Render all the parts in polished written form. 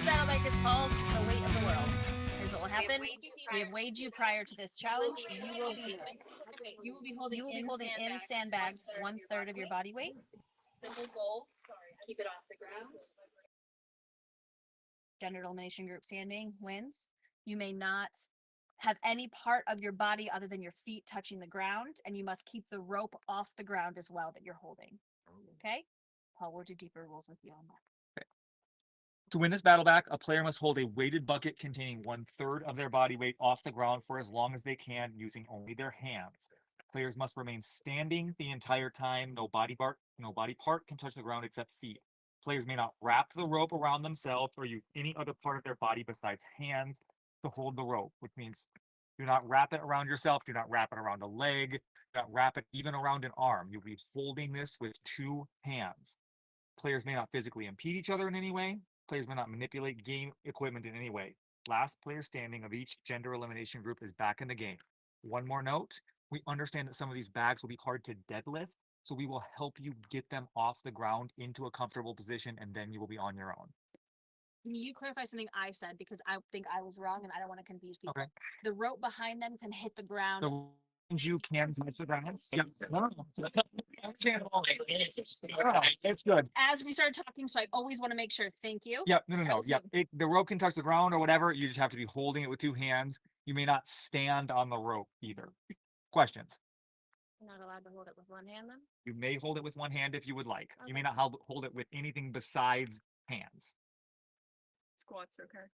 This battleback is called the weight of the world. Here's what will happen. We have weighed you prior to this challenge. You will be holding in sandbags 1/3 of your body weight. Simple goal. Keep it off the ground. Gender elimination group standing wins. You may not have any part of your body other than your feet touching the ground, and you must keep the rope off the ground as well that you're holding. Okay? Paul, we'll do deeper rules with you on that. To win this battleback, a player must hold a weighted bucket containing 1/3 of their body weight off the ground for as long as they can using only their hands. Players must remain standing the entire time. No body part can touch the ground except feet. Players may not wrap the rope around themselves or use any other part of their body besides hands to hold the rope, which means do not wrap it around yourself. Do not wrap it around a leg. Do not wrap it even around an arm. You'll be holding this with 2 hands. Players may not physically impede each other in any way. Players may not manipulate game equipment in any way. Last player standing of each gender elimination group is back in the game. One more note, we understand that some of these bags will be hard to deadlift, so we will help you get them off the ground into a comfortable position, and then you will be on your own. Can you clarify something I said, because I think I was wrong and I don't want to confuse people. Okay. The rope behind them can hit the ground. You can touch the ground. Yeah. No. It's good. As we start talking, so I always want to make sure. Thank you. Yep. No. Yep. The rope can touch the ground or whatever. You just have to be holding it with 2 hands. You may not stand on the rope either. Questions? I'm not allowed to hold it with one hand then? You may hold it with one hand if you would like. Okay. You may not hold it with anything besides hands. Squats, okay.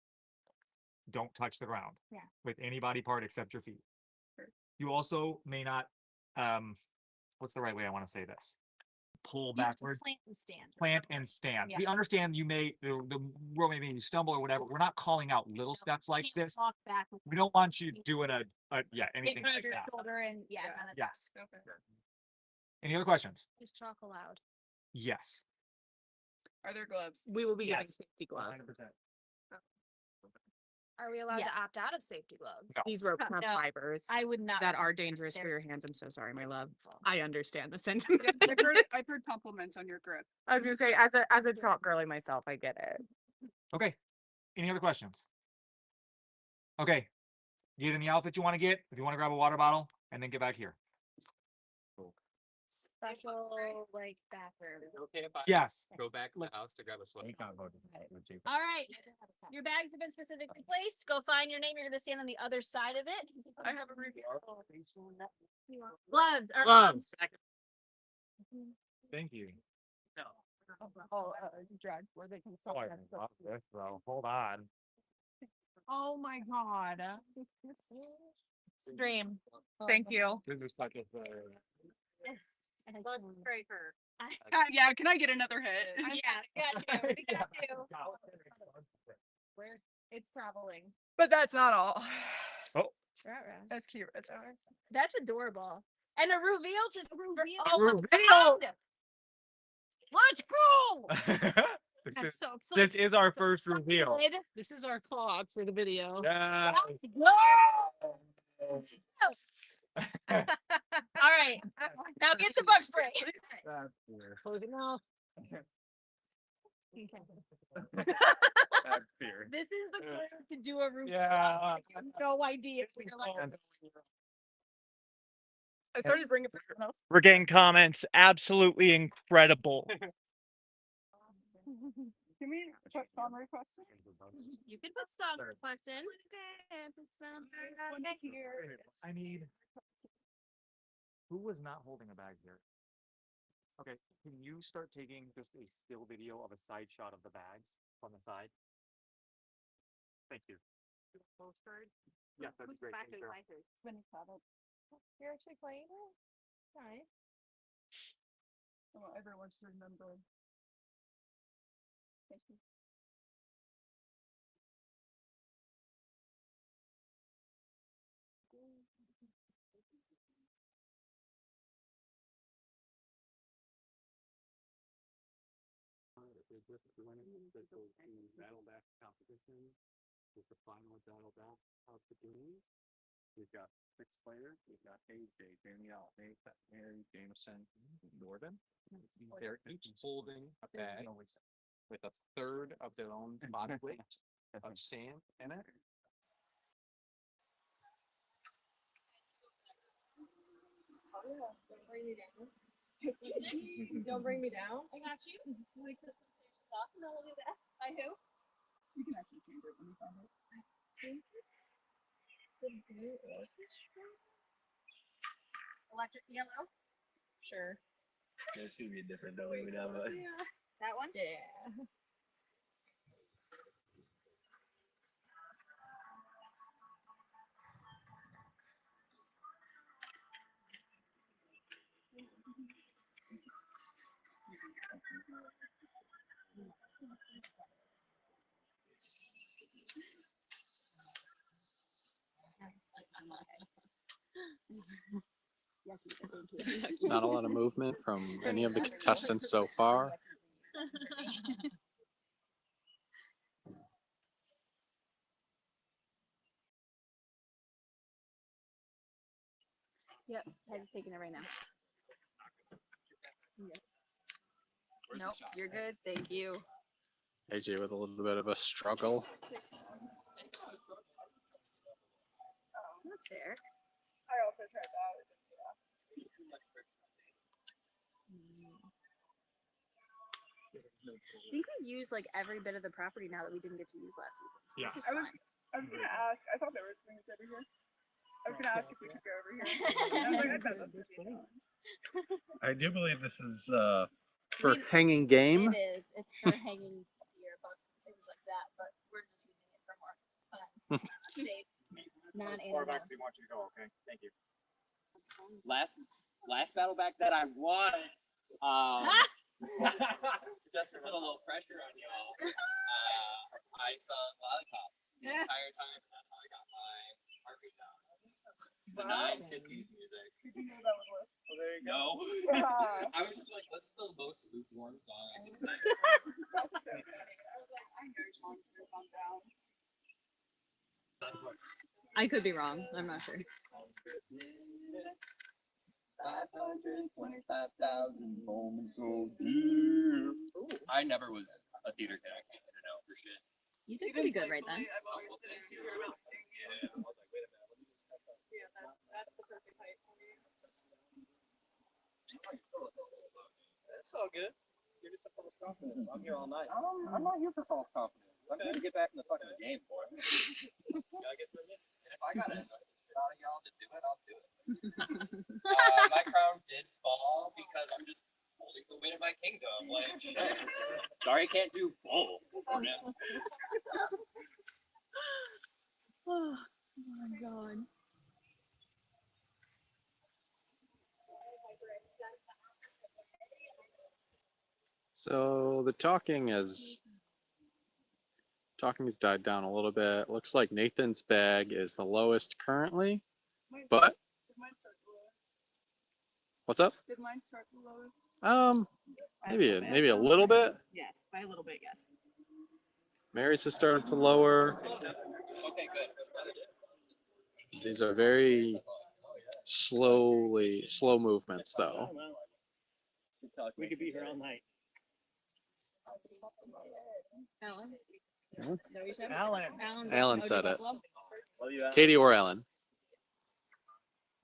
Don't touch the ground. Yeah. With any body part except your feet. Sure. You also may not, what's the right way I want to say this? Pull You have to backwards. plant and stand. Plant and stand. Yeah. We understand you may, the rope may make you stumble or whatever. We're not calling out little steps like Can't this. walk back with We don't want you doing anything in front like of your that. shoulder and Yeah. kind of Yes. Okay. Any other questions? Is chalk allowed? Yes. Are there gloves? We will be getting Yes. safety gloves. 100%. Are we allowed to opt out of safety gloves? No. These ropes have No. fibers I would not. that are dangerous for your hands. I'm so sorry, my love. I understand the sentiment. I've heard compliments on your grip. I was gonna say, as a chalk girly myself, I get it. Okay. Any other questions? Okay. Get in the outfit you want to get. If you want to grab a water bottle and then get back here. Special like bathroom. Okay, if I Yes. go back to the house to grab a sweater. All right. Your bags have been specifically placed. Go find your name. You're going to stand on the other side of it. I have a review. Gloves. Gloves. Thank you. Drugs where they can Oh, I love this, bro. Hold on. Oh my god. Stream. Thank you. This is such a Yeah, can I get another hit? Yeah, we got you. Where's it's traveling. But that's not all. Oh. That's cute. That's adorable. And a reveal to reveal. Reveal. Let's go. I'm so excited. This is our first reveal. This is our clock for the video. Yeah. Let's go. All right. Now get some bug spray. Close it now. That's fear. This is the way to do a reveal. Yeah. I have no idea. I started bringing for someone else. We're getting comments. Absolutely incredible. Can we put song requests? You can put song requests in. I need. Who was not holding a bag here? Okay, can you start taking just a still video of a side shot of the bags from the side? Thank you. Postcard. Yeah, that'd be great. Thank you. You're actually playing it? Nice. I want everyone to remember. Thank you. Battleback competition with the final battleback of the game. We've got 6 players. We've got AJ, Danielle, Nate, Mary, Jameson, Norton. They're each holding a bag with a third of their own body weight of sand in it. Don't bring me down. I got you. Wait till this finishes off, and then we'll do that. By who? You can actually change it when you find it. Electric yellow. Sure. It's gonna be different, don't we now, but That one. Yeah. not a lot of movement from any of the contestants so far. Yep, Ted's taking it right now. Yep. Nope, you're good. Thank you. AJ with a little bit of a struggle. That's fair. I also tried that. I think we've used like every bit of the property now that we didn't get to use last season. So Yeah. this is I was fine. gonna ask. I thought there were swings over here. I was gonna ask if we could go over here. And I was like, I bet that's the challenge. I do believe this is I for mean, hanging game. It is. It's for hanging deer, bucks, things like that. But we're just using it for more fun, safe, non-animal. Quarterbacks, we want you to go. Okay, thank you. last battleback that I won, just to put a little pressure on y'all, I saw Lollipop the entire time, and that's how I got my heart rate down. The 950s music. Did you know that was worth? Well, there you go. Ah. I was just like, what's the most lukewarm song I can sing? That's so funny. I was like, I know songs are calm down. That's what. I could be wrong. I'm not sure. 525,000 moments so deep. I never was a theater kid. I can't get it out for shit. You did pretty good right then. I've always been insecure about singing. Yeah, I was like, wait a minute, let me just step up. Yeah, that's the perfect height for me. It's all good. You're just a full of confidence. I'm here all night. I'm not here for false confidence. I'm here to get back in the fucking game, boy. Gotta get through it. And if I gotta annoy the shit out of y'all to do it, I'll do it. My crown did fall because I'm just holding the weight of my kingdom. Like, shit. Sorry, I can't do both. Oh my god. So the talking has died down a little bit. Looks like Nathan's bag is the lowest currently, but Did mine start the lowest? what's up? Did mine start the lowest? Maybe a little bit. Yes, by a little bit, yes. Mary's has started to lower. Okay, good. These are very slow movements though. We could be here all night. Alan? Yeah. Is that what you said? Alan. Alan OG said it. Buffalo? Katie or Ellen?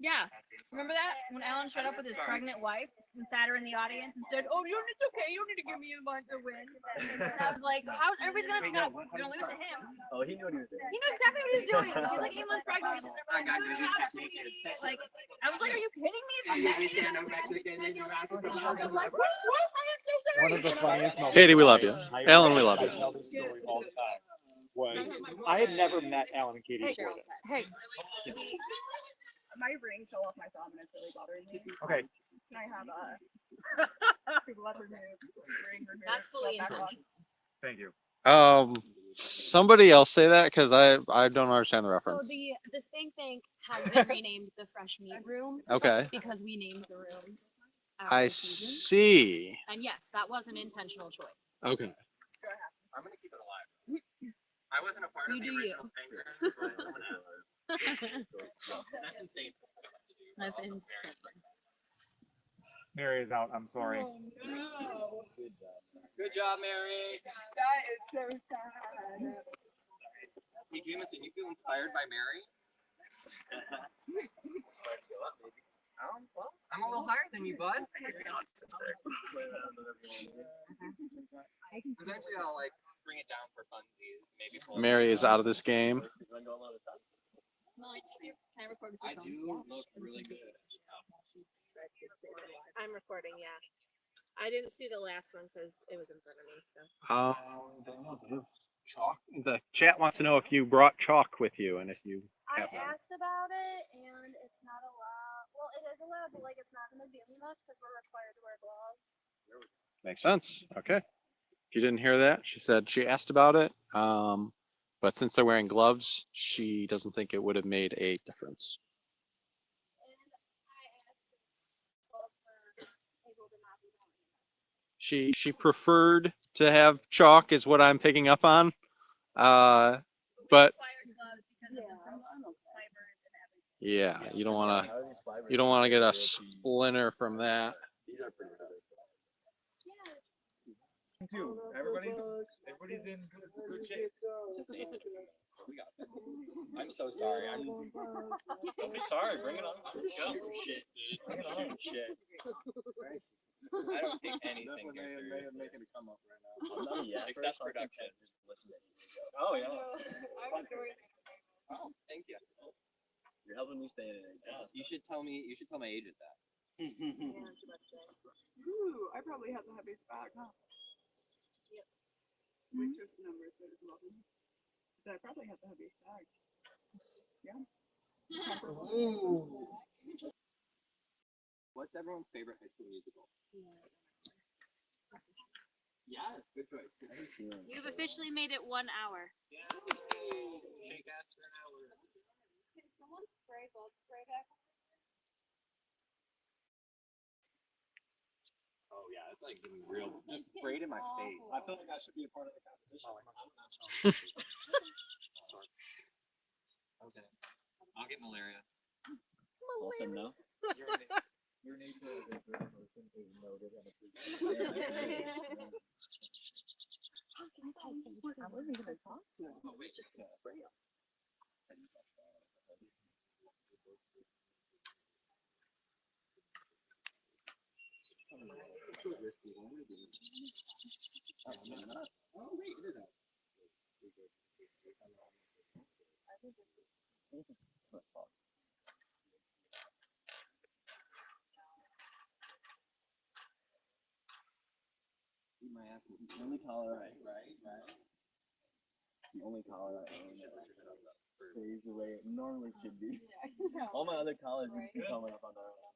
Yeah. Remember that? When Alan showed up with his pregnant wife and sat her in the audience and said, "Oh, it's okay. You don't need to give me a bunch to win." And I was like, "How? Everybody's gonna lose to him." Oh, he knew what he was doing. He knew exactly what he was doing. She's like, 8 months pregnant. She's like, "Good job, sweetie." Like, I was like, "Are you kidding me?" I was like, "What? I am so sorry." One of the funniest moments. Katie, we love you. Ellen, we love I you. tell this story all the time. Was I had never met Alan and Katie before this. Hey. My ring fell off my thumb and it's really bothering me. Okay. Can I have a leopard move ring removed? That's fully Back on. Thank you. Somebody else say that because I don't understand the reference. So the Spank Bank has been renamed the Fresh Meat Room Okay, because we named the rooms. I see. And yes, that was an intentional choice. Okay. I'm gonna keep it alive. I wasn't a part You of the do you. original Spanker, but someone asked her. That's insane. That's Also insane. very Mary is out. I'm sorry. Oh no. Good job, Mary. That is so sad. Hey, Jameson, you feel inspired by Mary? Well, I'm a little higher than you, bud. Eventually, I'll like bring it down for funsies. Maybe Mary is out of this game. Can I record with I your phone? do look really good. I'm recording, yeah. I didn't see the last one because it was in front of me, so. Chalk. The chat wants to know if you brought chalk with you and if you I have none. asked about it, and it's not allowed. Well, it is allowed, but like it's not going to be much because we're required to wear gloves. Makes sense. Okay. If you didn't hear that, she said she asked about it. But since they're wearing gloves, she doesn't think it would have made a difference. And I asked if gloves were able to not be worn. She preferred to have chalk, is what I'm picking up on. But Required gloves because of the fibers and everything. yeah, you don't want to get a splinter from that. Too. Everybody's in good shape. We got it. I'm so sorry. I'm Sorry, bring it on. Let's go. shit, dude. Bring it on. Shit. I don't take anything here seriously. Making it come up right now. Except production. Just listen to Oh yeah. I'm enjoying it. Oh, thank you. You're helping me stay in it. You should tell my agent that. Ooh, I probably have the heaviest bag, huh? Yep. Which is the number that is lovely. So I probably have the heaviest bag. Yeah. What's everyone's favorite high school musical? Yes, good choice. You've officially made it 1 hour. Shake ass for an hour. Can someone spray bug spray back? Oh yeah, it's like getting real. Just sprayed in my face. I feel like I should be a part of the competition. Okay. I'll get malaria. Also, no. Your nature as a good person is noted and appreciated. I wasn't gonna talk to him. Oh wait, just spray them. This is so risky. What am I doing? Oh wait, it isn't. Eat my ass. It's the only collar I Right. the only collar I own that stays the way it normally should be. All my other collars are coming up on their own.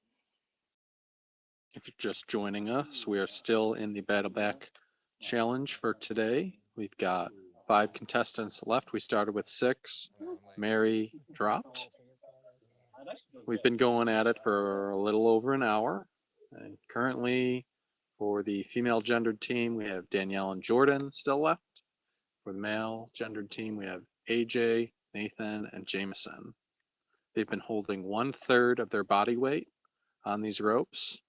If you're just joining us, we are still in the battleback challenge for today. We've got 5 contestants left. We started with 6. Mary dropped. We've been going at it for a little over an hour. And currently, for the female gendered team, we have Danielle and Jordan still left. For the male gendered team, we have AJ, Nathan, and Jameson. They've been holding 1/3 of their body weight on these ropes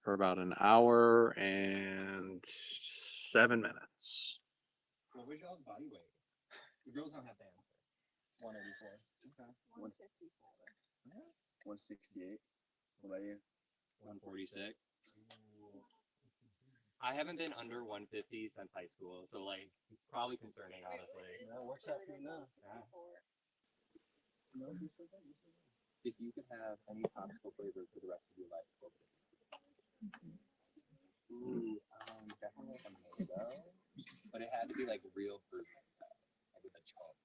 for about an hour and 7 minutes. What was y'all's body weight? The girls don't have to answer. 184. Okay. 168. What about you? 146. I haven't been under 150 since high school, so like probably concerning, honestly. That works out for you now. If you could have any popsicle flavor for the rest of your life, what would it be? Ooh, definitely like a mango, but it had to be like real fruit. Like with a chunk.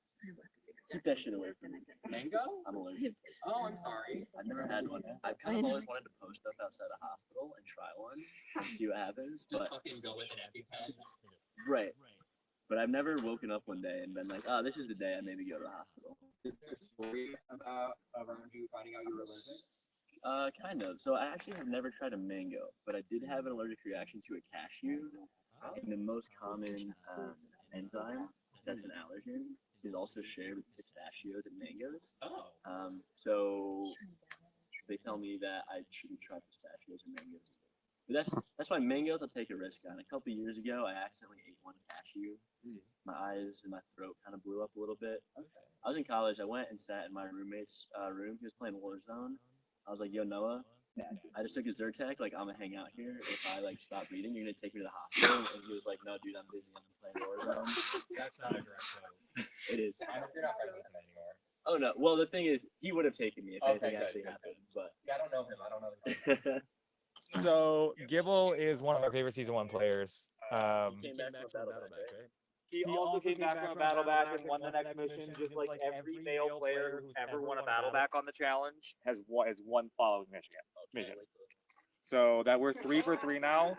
Keep that shit away from me. Mango? I'm allergic. Oh, I'm sorry. I've never had one. I've kind of always wanted to post up outside a hospital and try one and see what happens. Just But fucking go with an EpiPen. right. But I've never woken up one day and been like, oh, this is the day I maybe go to the hospital. Is there a story about around you finding out you were allergic? Kind of. So I actually have never tried a mango, but I did have an allergic reaction to a cashew. And the most common enzyme that's an allergen is also shared with pistachios and mangoes. Oh. So they tell me that I shouldn't try pistachios and mangoes. But that's why mangoes I'll take a risk on. A couple years ago, I accidentally ate one cashew. My eyes and my throat kind of blew up a little bit. I was in college. I went and sat in my roommate's room. He was playing Warzone. I was like, "Yo, Noah, I just took a Zyrtec. Like, I'm gonna hang out here. If I like stop breathing, you're gonna take me to the hospital." And he was like, "No, dude, I'm busy. I'm playing Warzone." That's not a direct quote. It is. I hope you're not friends with him anymore. Oh no. Well, the thing is, he would have taken me if Okay, anything good, actually good, happened. But Yeah, I don't know him. I don't know him. So Gibble is one of our favorite season 1 players. He came back from battleback, right? He also came back from a battleback and won the next mission, just like every male player who's ever won a battleback on the challenge has won following mission. So that we're 3 for 3 now.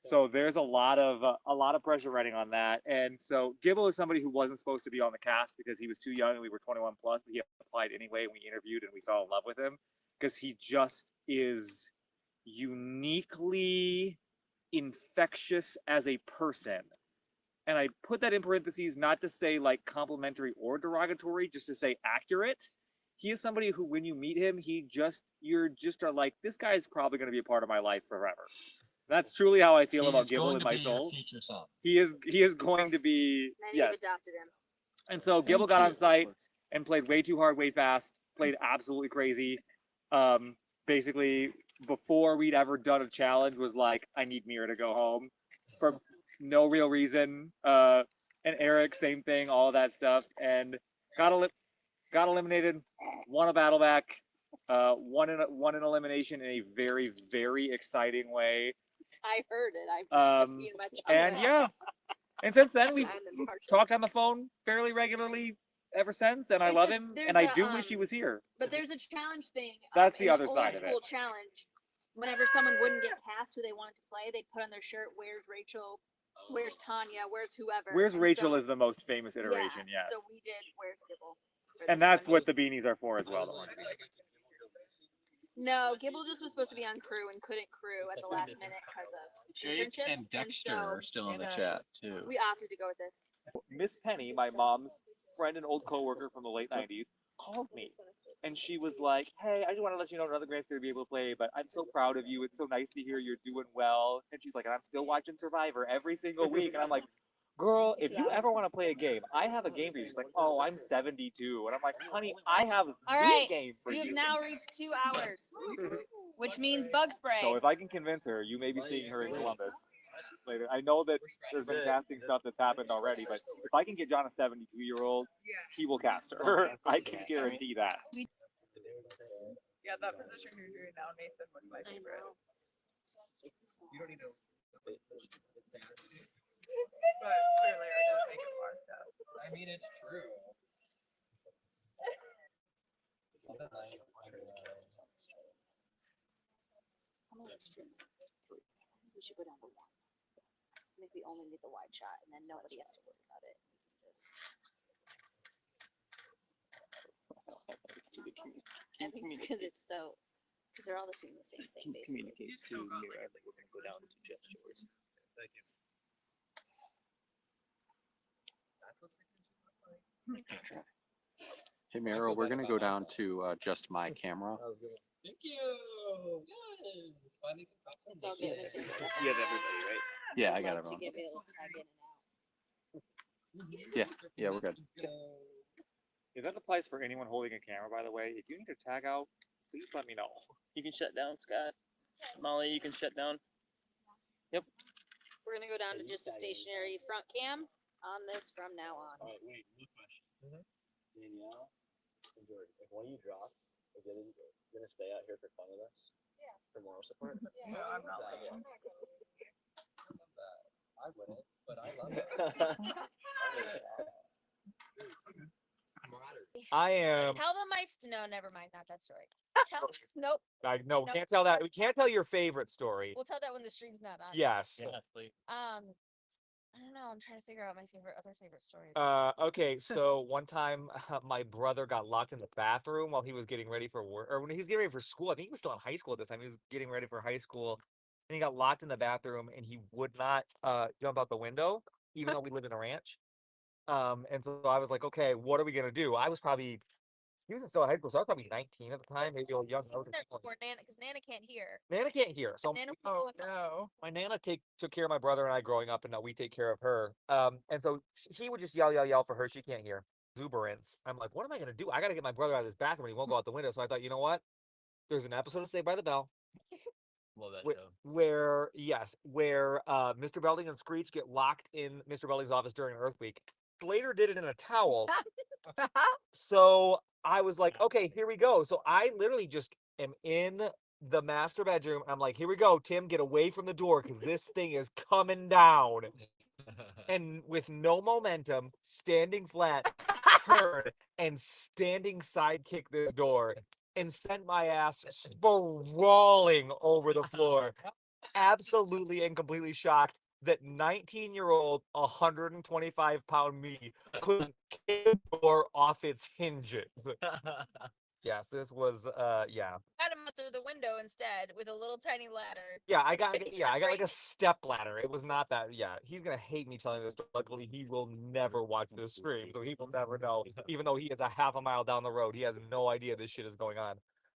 So there's a lot of pressure riding on that. And so Gibble is somebody who wasn't supposed to be on the cast because he was too young and we were 21 plus, but he applied anyway and we interviewed and we fell in love with him because he just is uniquely infectious as a person. And I put that in parentheses not to say like complimentary or derogatory, just to say accurate. He is somebody who, when you meet him, you're just are like, this guy is probably going to be a part of my life forever. That's truly how I feel about Gibble in my soul. He is going to be. Many Yes. have adopted him. And so Gibble got on site and played way too hard, way fast. Played absolutely crazy. Basically, before we'd ever done a challenge, was like, I need Mira to go home for no real reason. And Eric, same thing, all of that stuff, and got eliminated. Won a battleback. Won an elimination in a very, very exciting way. I heard it. I've been much And yeah, and since then we've talked on the phone fairly regularly ever since, and I love him, and I do wish he was here. But there's a challenge thing. That's the in other side of it. Old school challenge. Whenever someone wouldn't get past who they wanted to play, they'd put on their shirt, "Where's Rachel? Where's Tanya? Where's whoever?" Where's And Rachel so, is the most famous iteration, yeah, yes. So we did Where's Gibble. And that's what the beanies are for as well. The orange beanies. No, Gibble just was supposed to be on crew and couldn't crew at the last minute because of Jake internships, and Dexter so are still in the chat too. we opted to go with this. Miss Penny, my mom's friend and old coworker from the late '90s, called me, and she was like, "Hey, I just want to let you know another grand's gonna be able to play, but I'm so proud of you. It's so nice to hear you're doing well." And she's like, "I'm still watching Survivor every single week," and I'm like, "Girl, if you ever want to play a game, I have a game for you." She's like, "Oh, I'm 72," and I'm like, "Honey, I have the game for you." You've now reached 2 hours, which means bug spray. So if I can convince her, you may be seeing her in Columbus later. I know that there's been casting stuff that's happened already, but if I can get John a 72-year-old, he will cast her. I can guarantee that. Yeah, that position you're doing now, Nathan, was my favorite. You don't need to. It's sad. But clearly I didn't make it far, so. I mean, it's true. We should go down to 1. I think we only need the wide shot, and then nobody has to worry about it. Just. I think it's because they're all saying the same thing, basically. Communicate to Mira that we're gonna go down to gestures. Thank you. That's what 6 inches looks like. Hey Miro, we're gonna go down to just my camera. Thank you. Yes. Finding some props on It's all good. The same stuff. You have everybody, right? Yeah, I got To everyone. give it a little tag in and out. Yeah, we're good. If that applies for anyone holding a camera, by the way, if you need to tag out, please let me know. You can shut down, Scott. Molly, you can shut down. Yep. We're gonna go down to just a stationary front cam on this from now on. All right, wait, new question. Danielle and Jordan, if one of you drop, is it gonna stay out here for fun with us? Yeah. For moral support? No, I'm not like Yeah. I wouldn't, but I love it. I am. Tell them no, never mind, not that story. Nope. No, we can't tell that. We can't tell your favorite story. We'll tell that when the stream's not on. Yes. please. I don't know. I'm trying to figure out my other favorite story. Okay, so one time my brother got locked in the bathroom while he was getting ready for work, or when he was getting ready for school. I think he was still in high school at this time. He was getting ready for high school, and he got locked in the bathroom, and he would not jump out the window, even though we lived in a ranch. And so I was like, okay, what are we gonna do? I was probably He was still in high school, so I was probably 19 at the time, maybe a little young. See, before Nana, because Nana can't hear. Nana can't hear, so Nana Oh no. my Nana took care of my brother and I growing up, and now we take care of her. And so he would just yell for her. She can't hear. Exuberance. I'm like, what am I gonna do? I gotta get my brother out of this bathroom. He won't go out the window. So I thought, you know what? There's an episode of Saved by the Bell Love that where, show. where Mr. Belding and Screech get locked in Mr. Belding's office during an Earth Week. Slater did it in a towel. So I was like, okay, here we go. So I literally just am in the master bedroom. I'm like, here we go, Tim, get away from the door because this thing is coming down. And with no momentum, standing flat, turn and standing sidekick this door and sent my ass sprawling over the floor. Absolutely and completely shocked that 19-year-old, 125-pound me couldn't kick the door off its hinges. Yes, this was yeah. Got him out through the window instead with a little tiny ladder. Yeah, I got He's I got like a afraid. step ladder. It was not that. Yeah, he's gonna hate me telling this story. Luckily, he will never watch this stream, so he will never know. Even though he is a half a mile down the road, he has no idea this shit is going on.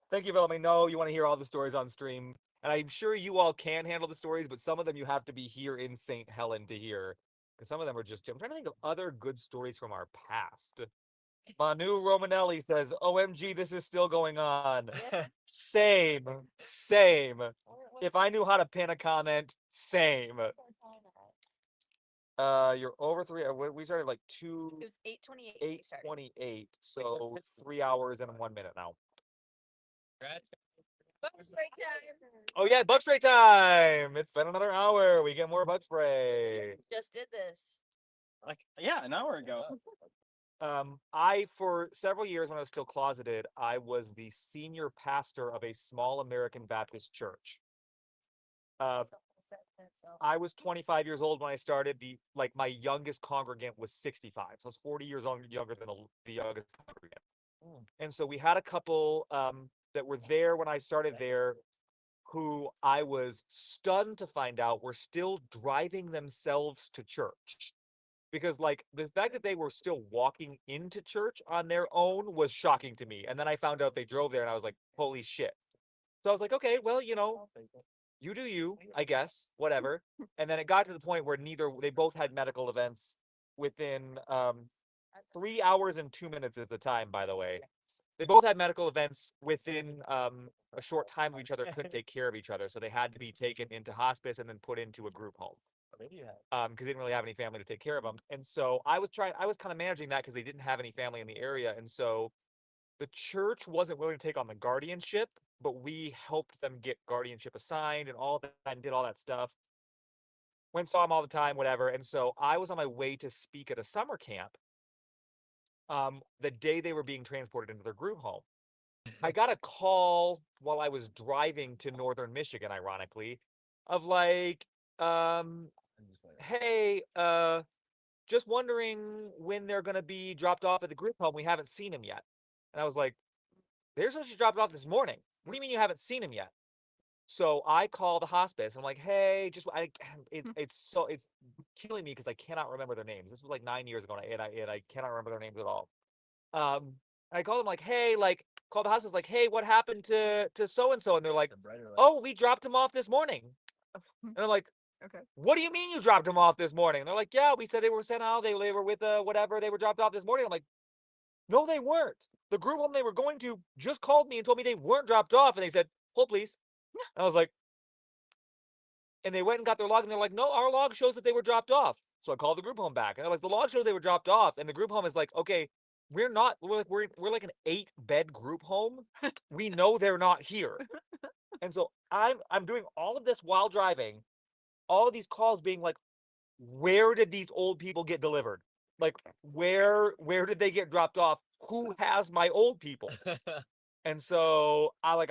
Thank you for letting me know you want to hear all the stories on stream, and I'm sure you all can handle the stories, but some of them you have to be here in St. Helen to hear, because some of them are just. I'm trying to think of other good stories from our past. Manu Romanelli says, "OMG, this is still going on." Yes. Same, same. If I knew how to pin a comment, same. You're over 3. We started like It was 8:28. 8:28, so 3 hours and 1 minute now. Bug spray time. Oh yeah, bug spray time! It's been another hour. We get more bug spray. Just did this. Like, yeah, an hour ago. I for several years when I was still closeted, I was the senior pastor of a small American Baptist church. I was 25 years old when I started. My youngest congregant was 65. So I was 40 years younger than the youngest congregant. And so we had a couple that were there when I started there who I was stunned to find out were still driving themselves to church. Because the fact that they were still walking into church on their own was shocking to me. And then I found out they drove there and I was like, holy shit. So I was like, okay, well, you do you, I guess, whatever. And then it got to the point where they both had medical events within 3 hours and 2 minutes is the time, by the way. They both had medical events within a short time of each other, couldn't take care of each other. So they had to be taken into hospice and then put into a group home. Because they didn't really have any family to take care of them. And so I was kind of managing that because they didn't have any family in the area. And so the church wasn't willing to take on the guardianship, but we helped them get guardianship assigned and all that and did all that stuff. Went saw them all the time, whatever. And so I was on my way to speak at a summer camp the day they were being transported into their group home. I got a call while I was driving to northern Michigan, ironically, of hey, just wondering when they're going to be dropped off at the group home. We haven't seen them yet. And I was like, they're supposed to drop it off this morning. What do you mean you haven't seen him yet? So I call the hospice. I'm like, hey, it's killing me because I cannot remember their names. This was like 9 years ago, and I cannot remember their names at all. I called them like, hey, call the hospice, like, hey, what happened to so and so? And they're like, oh, we dropped him off this morning. And I'm like, Okay. what do you mean you dropped him off this morning? And they're like, yeah, we said they were sent out. They were with whatever. They were dropped off this morning. I'm like, no, they weren't. The group home they were going to just called me and told me they weren't dropped off. And they said, hold please. And I was like, and they went and got their log and they're like, no, our log shows that they were dropped off. So I called the group home back and they're like, the log shows they were dropped off. And the group home is like, okay, we're like an 8-bed group home. We know they're not here. And so I'm doing all of this while driving, all of these calls being like, where did these old people get delivered? Like, where did they get dropped off? Who has my old people? And so I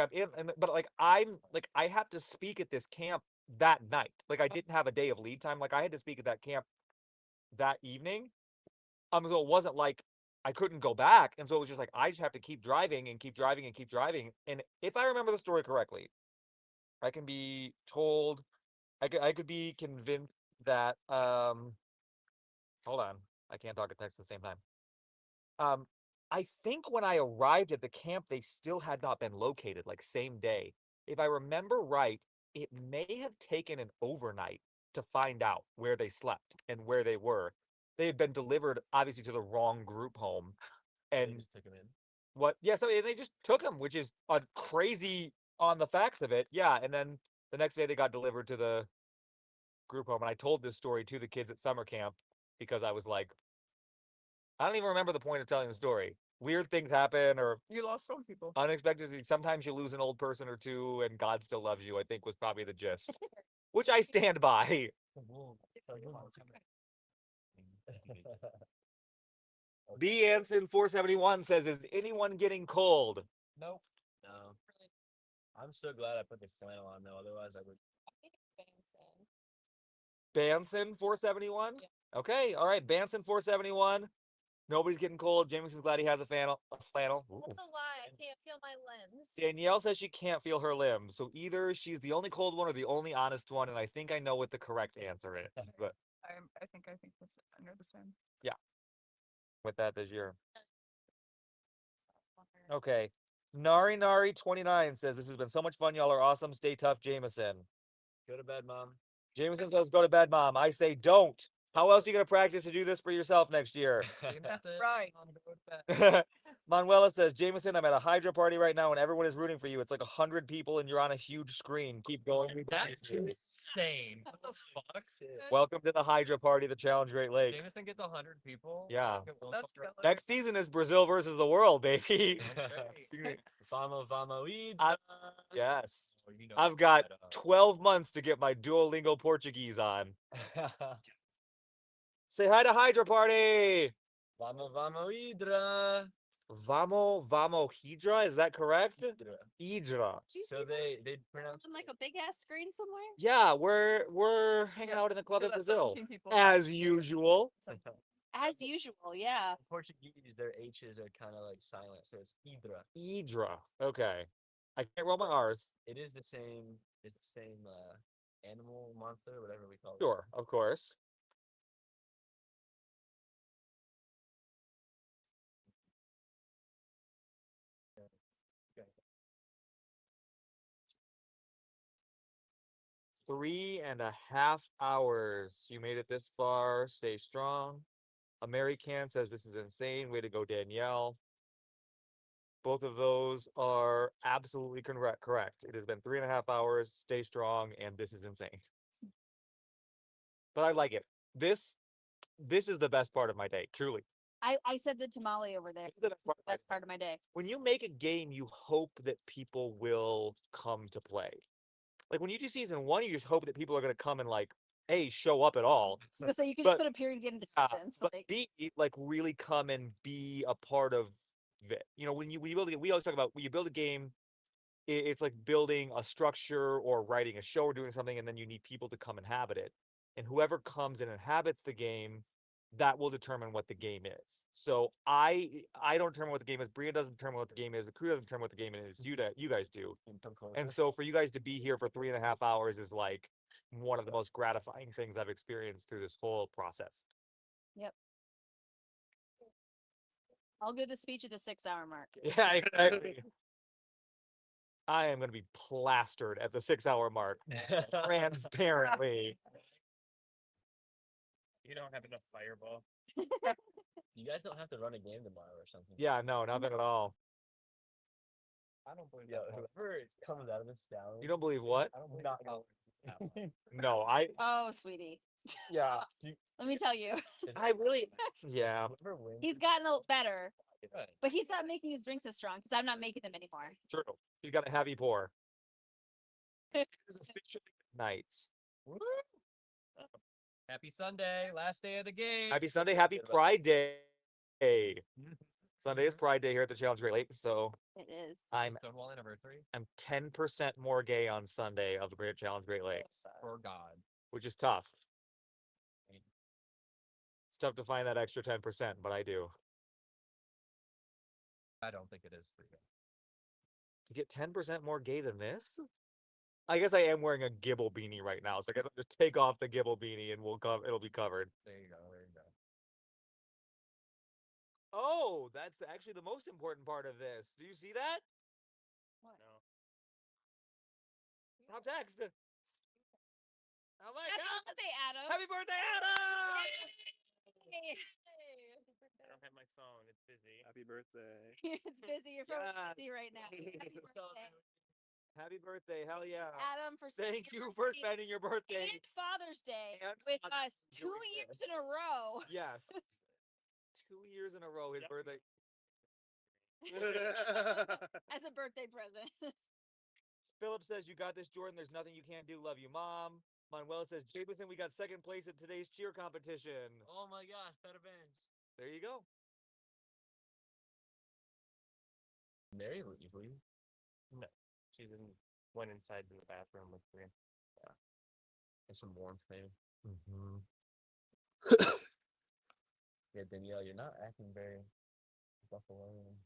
have to speak at this camp that night. Like I didn't have a day of lead time. Like I had to speak at that camp that evening. So it wasn't like I couldn't go back. And so it was just like, I just have to keep driving and keep driving and keep driving. And if I remember the story correctly, I can be told, I could be convinced that, hold on, I can't talk and text at the same time. I think when I arrived at the camp, they still had not been located, like same day. If I remember right, it may have taken an overnight to find out where they slept and where they were. They had been delivered, obviously, to the wrong group home. And just took him in. what? Yeah, so they just took them, which is crazy on the facts of it. Yeah, and then the next day they got delivered to the group home. And I told this story to the kids at summer camp because I was like, I don't even remember the point of telling the story. Weird things happen or You lost some people. unexpectedly. Sometimes you lose an old person or two and God still loves you, I think was probably the gist. Which I stand by. B. Anson 471 says, is anyone getting cold? Nope. No. I'm so glad I put the flannel on though. Otherwise, I would. Banson 471? Okay, all right. Banson 471. Nobody's getting cold. Jameson's glad he has a flannel. Ooh. That's a lie. I can't feel my limbs. Danielle says she can't feel her limbs. So either she's the only cold one or the only honest one. And I think I know what the correct answer is. But I think this under the same. yeah. With that this year. Okay. Nari Nari 29 says, this has been so much fun. Y'all are awesome. Stay tough, Jameson. Go to bed, Mom. Jameson says, go to bed, Mom. I say, don't. How else are you going to practice to do this for yourself next year? Right. Manuela says, Jameson, I'm at a Hydra party right now and everyone is rooting for you. It's like 100 people and you're on a huge screen. Keep going. That's insane. What the fuck? Welcome to the Hydra party, the Challenge Great Lakes. Jameson gets 100 people. Yeah. That's killer. Next season is Brazil versus the world, baby. Famo, Yes. Oh, you know I've got that, 12 months to get my Duolingo Portuguese on. Say hi to Hydra party. Vamos, Hydra. Vamo Hydra, is that correct? Hydra. So they pronounce On like a big ass screen somewhere. Yeah, we're hanging out in the club in About Brazil 17 people. as usual. As usual, yeah. in Portuguese, their H's are kind of like silent, so it's Hydra. Hydra. Okay. I can't roll my R's. It is the same. It's the same animal monster, whatever we call it. Sure, of course. Okay. 3.5 hours. You made it this far. Stay strong. American says this is insane. Way to go, Danielle. Both of those are absolutely correct. It has been 3.5 hours. Stay strong, and this is insane. But I like it. This is the best part of my day, truly. I said the tamale over there. This is the best part of my Best part of my day. When you make a game, you hope that people will come to play. Like when you do season 1, you just hope that people are going to come and like, A, show up at all. I was gonna say you could But- just put a period at the end of the sentence. But Like, B, like really come and be a part of it. You know, when you build a, we always talk about when you build a game, it's like building a structure or writing a show or doing something, and then you need people to come inhabit it. And whoever comes and inhabits the game, that will determine what the game is. So I don't determine what the game is. Bria doesn't determine what the game is. The crew doesn't determine what the game is. You guys do. And so for you guys to be here for 3.5 hours is like one of the most gratifying things I've experienced through this whole process. I'll give the speech at the 6-hour mark. Yeah, exactly. I am going to be plastered at the 6-hour mark, transparently. You don't have enough fireball. You guys don't have to run a game tomorrow or something. Yeah, no, nothing at all. I don't believe that. Whoever comes out of this challenge. You don't believe what? I don't believe that. No, I, Oh, sweetie. yeah, Let me tell you. I really, yeah. Whoever wins. He's gotten a better, Right. but he's not making his drinks as strong because I'm not making them anymore. True. He's got a heavy pour. It is officially nights. Happy Sunday, last day of the game. Happy Sunday, happy Pride Day. Sunday is Pride Day here at the Challenge Great Lakes, so It is. I'm Stonewall anniversary. 10% more gay on Sunday of the Great Challenge Great Lakes, For God. which is tough. It's tough to find that extra 10%, but I do. I don't think it is for you. To get 10% more gay than this? I guess I am wearing a Gibble beanie right now, so I guess I'll just take off the Gibble beanie and it'll be covered. There you go. There you go. Oh, that's actually the most important part of this. Do you see that? What? No. Top text. Oh my Happy god! birthday, Adam! Happy birthday, Adam! Yay! I don't have my phone. It's busy. Happy birthday. It's busy. Your phone's Yes. busy right now. Happy birthday, Happy birthday! Hell yeah! Adam, for spending Thank your you for birthday spending your birthday. and Father's Day And with Father's us 2 years in a row. Yes. 2 years in a row, his birthday. As a birthday present. Philip says, "You got this, Jordan. There's nothing you can't do. Love you, Mom." Manuel says, "Jameson, we got second place at today's cheer competition." Oh my gosh, better bench. There you go. Mary leave. No, she didn't. Went inside to the bathroom with me. There's some warmth there. Mm-hmm. Yeah, Danielle, you're not acting very Buffaloan.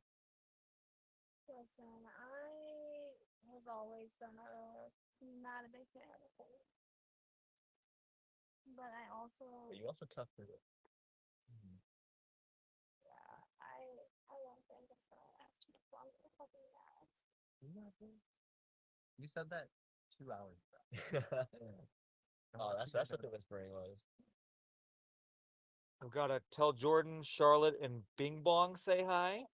Listen, I have always been not a big fan of it. But I also, But you also tough through it. yeah, I don't think it's gonna last too much longer than a couple of hours. You said that 2 hours ago. Oh, that's what the whispering was. I've got to tell Jordan, Charlotte, and Bing Bong say hi.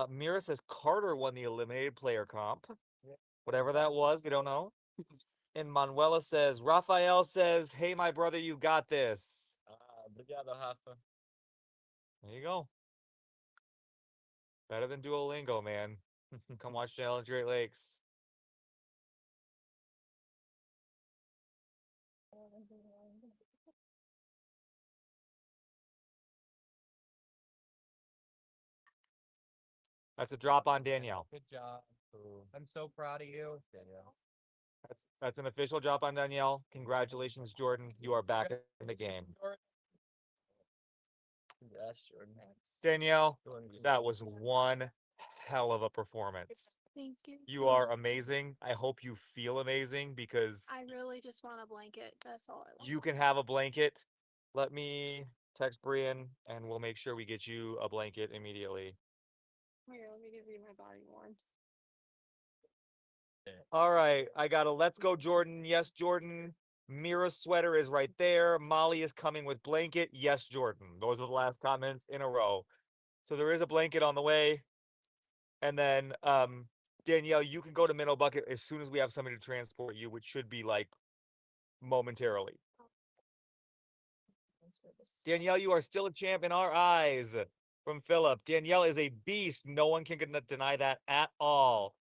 Mira says Carter won the eliminated player comp. Whatever that was, we don't know. And Manuela says, Raphael says, "Hey, my brother, you got this." Obrigado, Rafa. There you go. Better than Duolingo, man. Come watch Challenge Great Lakes. That's a drop on Danielle. Good job. I'm so proud of you, Danielle. That's an official drop on Danielle. Congratulations, Jordan. You are back in the game. Congrats, Jordan. Danielle, that was one hell of a performance. Thank you. You are amazing. I hope you feel amazing because I really just want a blanket. That's all I want. you can have a blanket. Let me text Brian and we'll make sure we get you a blanket immediately. Here, let me give you my body warmth. All right, I got a let's go, Jordan. Yes, Jordan. Mira's sweater is right there. Molly is coming with blanket. Yes, Jordan. Those are the last comments in a row. So there is a blanket on the way. And then Danielle, you can go to Minnow Bucket as soon as we have somebody to transport you, which should be like momentarily. Danielle, you are still a champ in our eyes. From Philip. Danielle is a beast. No one can deny that at all.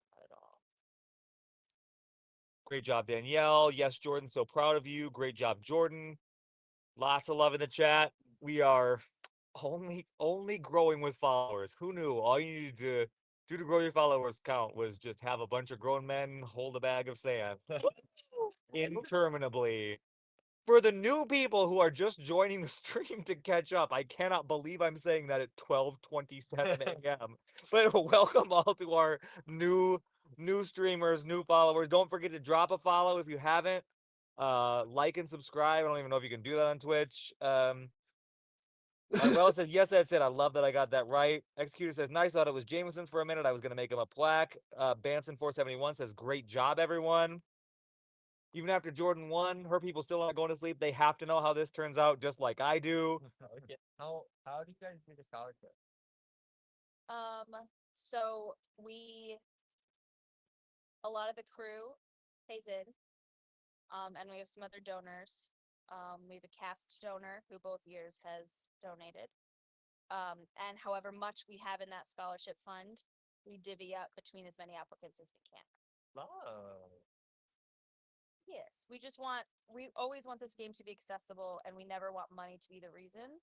Great job, Danielle. Yes, Jordan, so proud of you. Great job, Jordan. Lots of love in the chat. We are only growing with followers. Who knew? All you needed to do to grow your followers count was just have a bunch of grown men hold a bag of sand interminably. For the new people who are just joining the stream to catch up, I cannot believe I'm saying that at 12:27 a.m. But welcome all to our new streamers, new followers. Don't forget to drop a follow if you haven't. Like and subscribe. I don't even know if you can do that on Twitch. Manuel says, yes, that's it. I love that I got that right. Executor says, nice. Thought it was Jameson's for a minute. I was going to make him a plaque. Banson471 says, great job, everyone. Even after Jordan won, her people still aren't going to sleep. They have to know how this turns out, just like I do. Okay. How do you guys do the scholarship? So a lot of the crew pays in. And we have some other donors. We have a cast donor who both years has donated. And however much we have in that scholarship fund, we divvy up between as many applicants as we can. Oh. Yes, we always want this game to be accessible and we never want money to be the reason.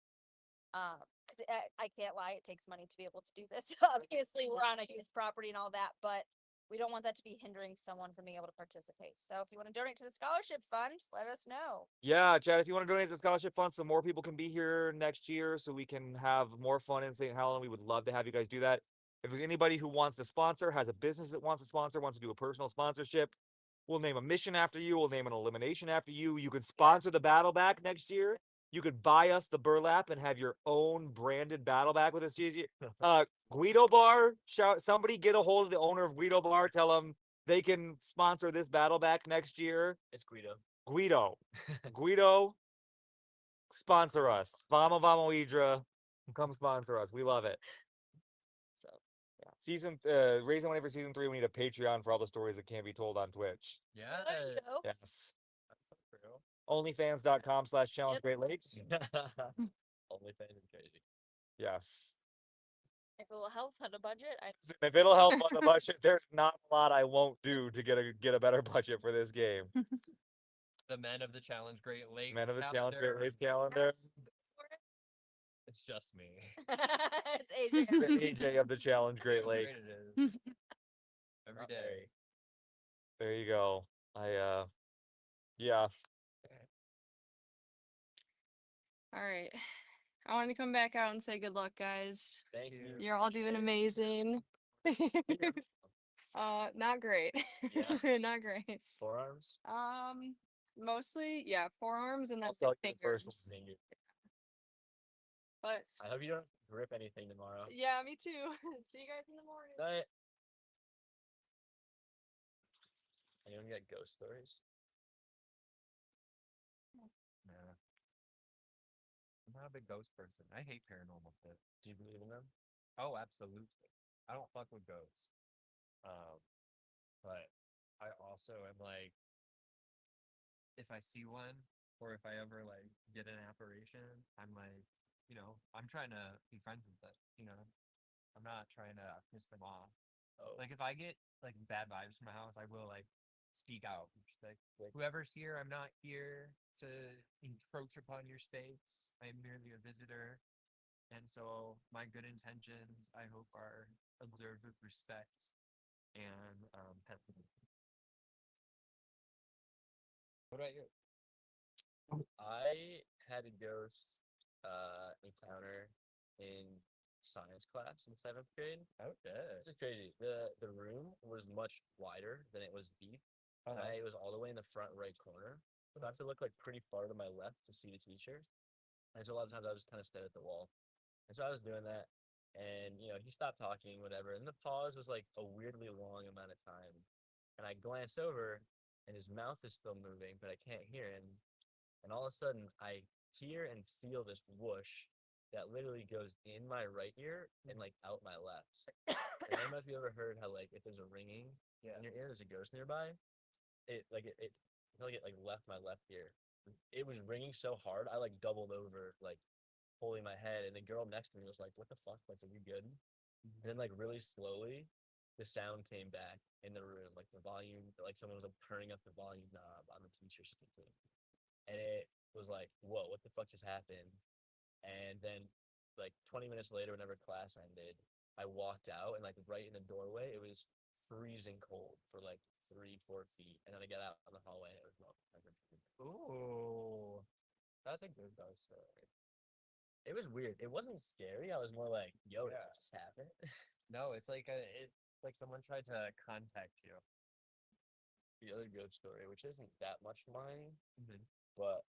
Because I can't lie, it takes money to be able to do this. Obviously, we're on a huge property and all that, but we don't want that to be hindering someone from being able to participate. So if you want to donate to the scholarship fund, let us know. Yeah, Chad, if you want to donate to the scholarship fund so more people can be here next year so we can have more fun in St. Helena, we would love to have you guys do that. If there's anybody who wants to sponsor, has a business that wants to sponsor, wants to do a personal sponsorship, we'll name a mission after you. We'll name an elimination after you. You could sponsor the battleback next year. You could buy us the burlap and have your own branded battleback with this GZ. Guido Bar, somebody get a hold of the owner of Guido Bar. Tell them they can sponsor this battleback next year. It's Guido. Guido, sponsor us. Vamo Hydra, come sponsor us. We love it. So, yeah. Raising money for season 3. We need a Patreon for all the stories that can't be told on Twitch. Yeah. Yes. That's so true. OnlyFans.com/Challenge Great Lakes. OnlyFans is crazy. Yes. If it will help on a budget, If it'll help on the budget, there's not a lot I won't do to get a better budget for this game. The Men of the Challenge Great Lakes. Men of the Challenge Great Lakes calendar. It's just me. it's The AJ. AJ of the Challenge Great How great Lakes. it is. Every day. There you go. Yeah. All right. I want to come back out and say good luck, guys. Thank you. You're all doing amazing. Not great. Yeah. Not great. Forearms? Mostly, yeah, forearms and that's I'll like tell you the fingers. first one. But I hope you don't grip anything tomorrow. yeah, me too. See you guys in the morning. Night. Anyone got ghost stories? Nah. I'm not a big ghost person. I hate paranormal shit. Do you believe in them? Oh, absolutely. I don't fuck with ghosts. But I also am like, if I see one, or if I ever like get an apparition, I'm like, I'm trying to be friends with it. I'm not trying to piss them off. Oh. Like if I get like bad vibes from my house, I will like speak out. Just like whoever's here, I'm not here to encroach upon your space. I am merely a visitor. And so my good intentions, I hope, are observed with respect and What about you? I had a ghost encounter in science class in 7th grade. Okay. This is crazy. The room was much wider than it was deep. It was all the way in the front right corner. So I have to look like pretty far to my left to see the teacher. And so a lot of times I would just kind of stare at the wall. And so I was doing that. And, he stopped talking, whatever. And the pause was like a weirdly long amount of time. And I glance over and his mouth is still moving, but I can't hear him. And all of a sudden I hear and feel this whoosh that literally goes in my right ear and like out my left. And I don't know if you ever heard how like if there's a ringing in your ear, there's a ghost nearby. I feel like it like left my left ear. It was ringing so hard, I like doubled over, like holding my head, and the girl next to me was like, "What the fuck? Like, are you good?" And then like really slowly, the sound came back in the room, like the volume, like someone was like turning up the volume knob on the teacher speaking, and it was like, "Whoa, what the fuck just happened?" And then like 20 minutes later, whenever class ended, I walked out, and like right in the doorway, it was freezing cold for like 3-4 feet, and then I got out in the hallway and it was melting temperature. Ooh. That's a good ghost story. It was weird. It wasn't scary. I was more like, yo, did Yeah. that just happen? No, it's like someone tried to contact you. The other ghost story, which isn't that much mine, but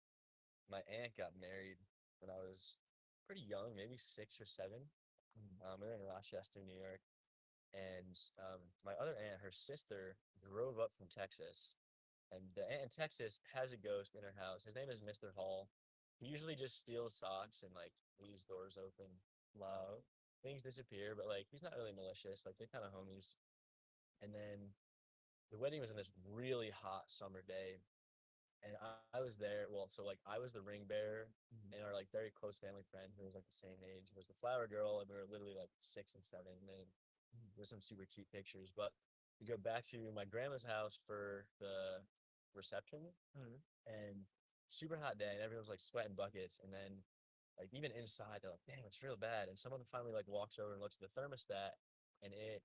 my aunt got married when I was pretty young, maybe 6 or 7. We were in Rochester, New York, and my other aunt, her sister, drove up from Texas, and the aunt in Texas has a ghost in her house. His name is Mr. Hall. He usually just steals socks and like leaves doors open. Love. Things disappear, but like he's not really malicious. Like they're kind of homies. And then the wedding was in this really hot summer day, and I was there. Well, so like I was the ring bearer, and our like very close family friend who was like the same age was the flower girl, and we were literally like 6 and 7. And there's some super cute pictures. But we go back to my grandma's house for the reception, and super hot day, and everyone was like sweating buckets. And then like even inside, they're like, "Damn, it's real bad." And someone finally like walks over and looks at the thermostat, and it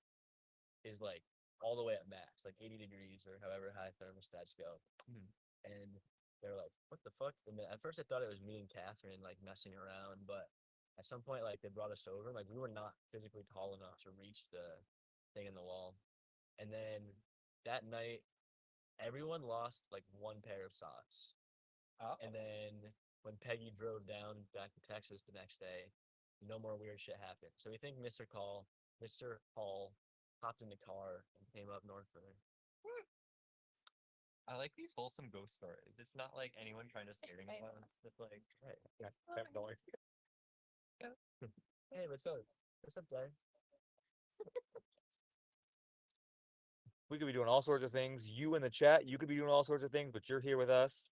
is like all the way at max, like 80 degrees or however high thermostats go. And they're like, "What the fuck?" And then at first I thought it was me and Catherine like messing around, but at some point like they brought us over, and like we were not physically tall enough to reach the thing in the wall. And then that night, everyone lost like one pair of socks. Oh. And then when Peggy drove down back to Texas the next day, no more weird shit happened. So we think Mr. Hall hopped in the car and came up north for her. I like these wholesome ghost stories. It's not like anyone trying to scare anyone. It's just like, Right. Yeah. Kept going. Hey, what's up? What's up, guy? We could be doing all sorts of things. You in the chat, you could be doing all sorts of things, but you're here with us.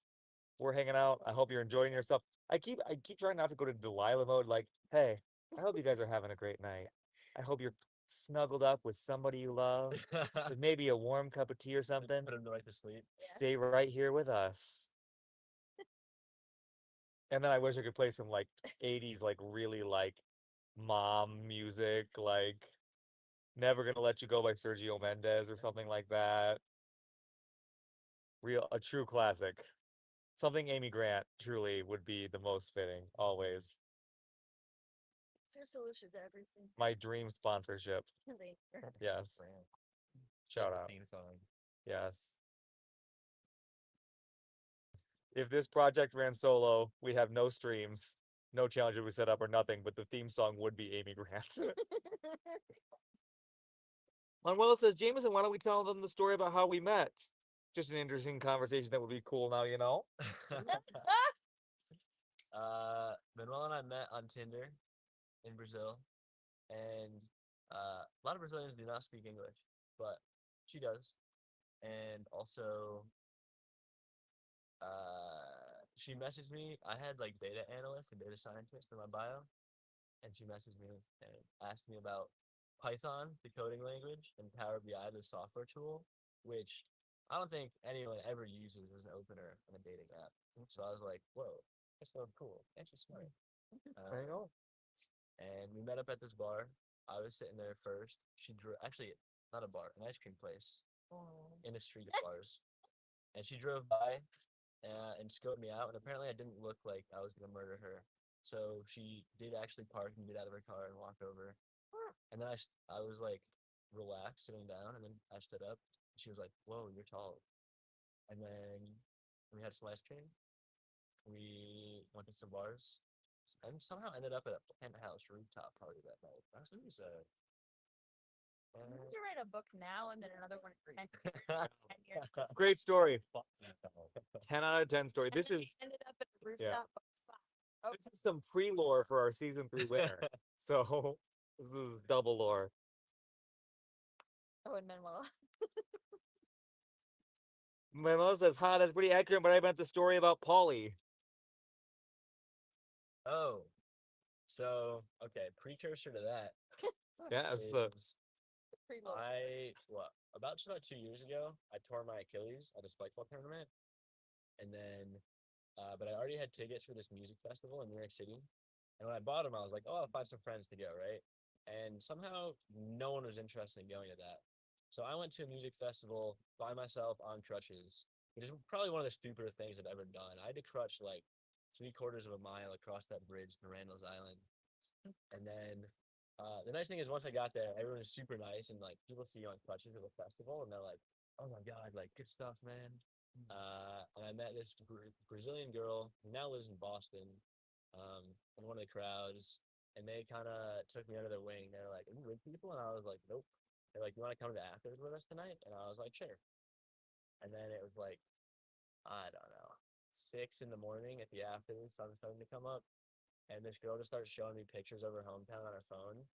We're hanging out. I hope you're enjoying yourself. I keep trying not to go to Delilah mode. Like, hey, I hope you guys are having a great night. I hope you're snuggled up with somebody you love, with maybe a warm cup of tea or something. Put him right to sleep. Stay right here with us. And then I wish I could play some like 80s, like really like mom music, like Never Gonna Let You Go by Sergio Mendes or something like that. A true classic. Something Amy Grant truly would be the most fitting, always. It's your solution to everything. My dream sponsorship. Yes. Shout out. theme song. Yes. If this project ran solo, we have no streams, no challenges we set up or nothing, but the theme song would be Amy Grant. Manuela says, Jameson, why don't we tell them the story about how we met? Just an interesting conversation that would be cool now, you know? Manuel and I met on Tinder in Brazil, and a lot of Brazilians do not speak English, but she does. And also, she messaged me. I had like data analyst and data scientist in my bio, and she messaged me and asked me about Python, the coding language, and Power BI, the software tool, which I don't think anyone ever uses as an opener in a dating app. So I was like, whoa, that's so cool. And she's smart. I know. And we met up at this bar. I was sitting there first. She drew, actually, not a bar, an ice cream place in a street of bars. And she drove by and scoped me out. And apparently I didn't look like I was going to murder her. So she did actually park and get out of her car and walk over. And then I was like relaxed sitting down, and then I stood up. She was like, whoa, you're tall. And then we had some ice cream. We went to some bars and somehow ended up at a penthouse rooftop party that night. That was You need to write a book now and then another one in 10 years. Great story. 10 out of 10 story. This is Ended up at a rooftop. Oh, this is some pre-lore for our season 3 winner. So this is double lore. oh, and Manuela. Manuela says, "Ha, that's pretty accurate, but I meant the story about Polly." Oh, so okay, precursor to that. Yes. is about 2 years ago, I tore my Achilles at a spikeball tournament, and then, but I already had tickets for this music festival in New York City, and when I bought them, I was like, oh, I'll find some friends to go, right? And somehow no one was interested in going to that, so I went to a music festival by myself on crutches, which is probably one of the stupider things I've ever done. I had to crutch like 3/4 of a mile across that bridge to Randall's Island, and then the nice thing is once I got there, everyone was super nice, and like people see you on crutches at the festival, and they're like, "Oh my god, like good stuff, man." And I met this Brazilian girl who now lives in Boston, in one of the crowds, and they kind of took me under their wing. They're like, "Are you with people?" And I was like, "Nope." They're like, "You want to come to the afters with us tonight?" And I was like, "Sure." And then it was like, I don't know, 6 in the morning at the afters, sun's starting to come up. And this girl just starts showing me pictures of her hometown on her phone.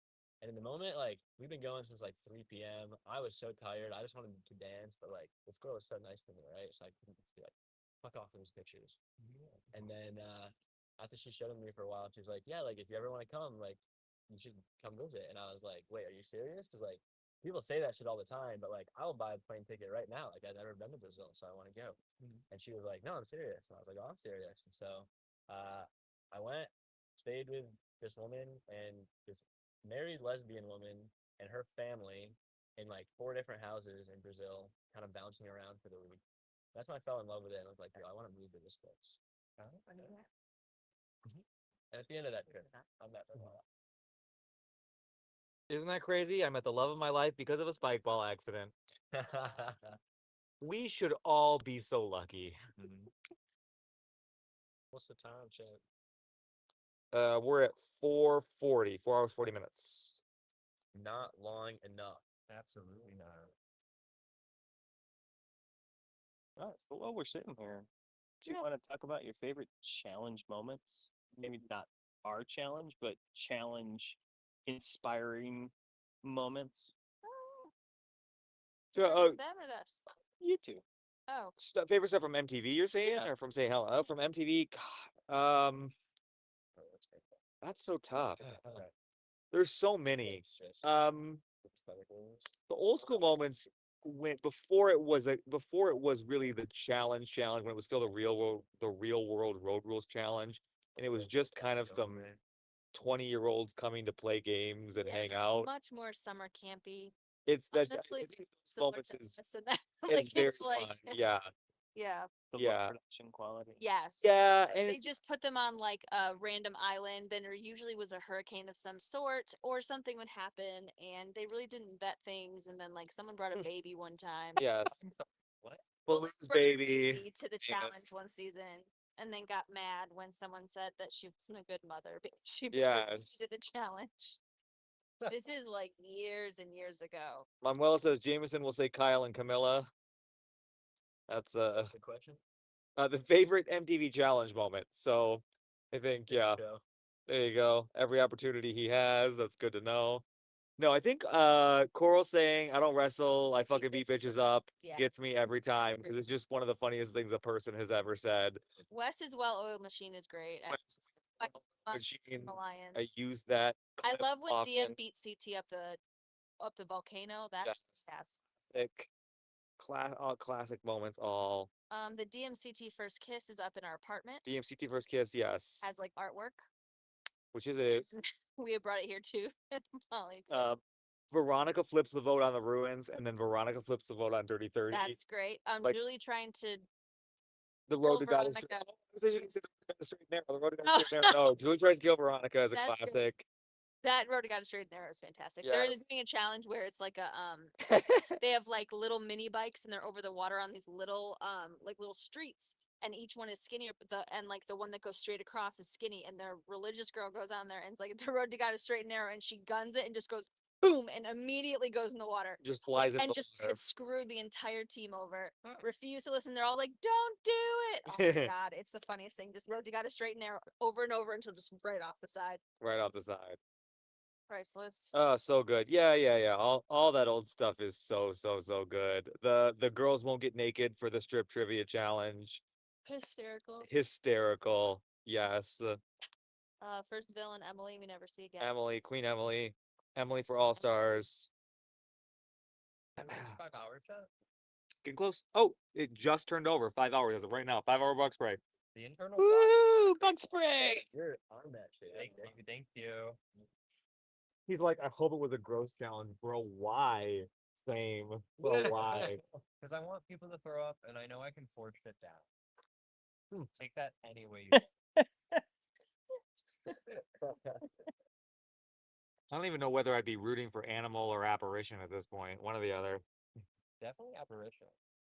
And in the moment, like, we've been going since like 3 p.m. I was so tired. I just wanted to dance, but like, this girl was so nice to me, right? So I couldn't just be like, fuck off with these pictures. And then after she showed them to me for a while, she was like, yeah, like, if you ever want to come, like, you should come visit. And I was like, wait, are you serious? Because like, people say that shit all the time, but like, I will buy a plane ticket right now. Like, I've never been to Brazil, so I want to go. And she was like, no, I'm serious. And I was like, oh, I'm serious. And so I went, stayed with this woman and this married lesbian woman and her family in like 4 different houses in Brazil, kind of bouncing around for the week. That's when I fell in love with it. And I was like, yo, I want to move to this place. And at the end of that trip, I met her. Isn't that crazy? I met the love of my life because of a spike ball accident. We should all be so lucky. What's the time, Chad? We're at 4:40, 4 hours 40 minutes. Not long enough. Absolutely not. Alright, so while we're sitting here, do you want to talk about your favorite challenge moments? Maybe not our challenge, but challenge inspiring moments. Yeah, Them or us? You two. Oh. Favorite stuff from MTV, you're saying, or from say hello? Oh, from MTV. God, that's so tough. There's so many. The old school moments went before it was really the challenge when it was still the real world road rules challenge, and it was just kind of some 20-year-olds coming to play games and hang out. Much more summer campy. It's that Honestly, I think those similar moments to is us and that. it's very it's like, fun. Yeah, yeah. The low yeah, production quality. Yes. yeah, and They it's just put them on like a random island. Then there usually was a hurricane of some sort, or something would happen, and they really didn't vet things. And then like someone brought a baby one time. yes. What? Balloons Brought a baby to the famous. challenge one season, and then got mad when someone said that she wasn't a good mother because she Yes. did a challenge. This is like years and years ago. Manuela says Jameson will say Kyle and Camilla. That's The question? the favorite MTV challenge moment. So I think yeah, there you go. Every opportunity he has, that's good to know. No, I think Coral saying I don't wrestle, I fucking beat bitches up Yeah. gets me every time because it's just one of the funniest things a person has ever said. Wes's well-oiled machine is great. Machine, Alliance. I use that. I clip love when DM often. beat CT up the volcano. That's Yes. fantastic. Classic moments all. The DMCT first kiss is up in our apartment. DMCT first kiss, yes. Has like artwork. Which is it? We have brought it here too. Molly. Veronica flips the vote on the ruins, and then Veronica flips the vote on Dirty 30. That's great. I'm Like- really trying to. The road to God is Veronica. the road to God is straight and narrow. No, Julie tries to kill Veronica as a That's great. classic. That road to God straight and narrow is fantastic. They're Yes. doing a challenge where it's like a they have like little mini bikes and they're over the water on these little like little streets, and each one is skinnier, but the one that goes straight across is skinny, and their religious girl goes on there and it's like the road to God is straight and narrow, and she guns it and just goes boom and immediately goes in the water. Just flies And into just water. screwed the entire team over. Refuse to listen. They're all like, "Don't do it!" Oh my god, it's the funniest thing. Just road to God is straight and narrow over and over until just right off the side. Right off the side. Priceless. Oh, so good. Yeah. All that old stuff is so good. The girls won't get naked for the strip trivia challenge. Hysterical. Hysterical. Yes. First villain Emily, we never see again. Emily, Queen Emily. Emily for All Stars. 5 hours, Chad? Getting close. Oh, it just turned over 5 hours as of right now. 5-hour bug spray. The internal Woo! Bug spray! You're on that shit. Thank you. He's like, I hope it was a gross challenge, bro. Why? Same. Bro, why? Because I want people to throw up, and I know I can force shit down. Take that any way you I don't even know whether I'd be rooting for Animal or Apparition at this point. One or the other. Definitely apparition.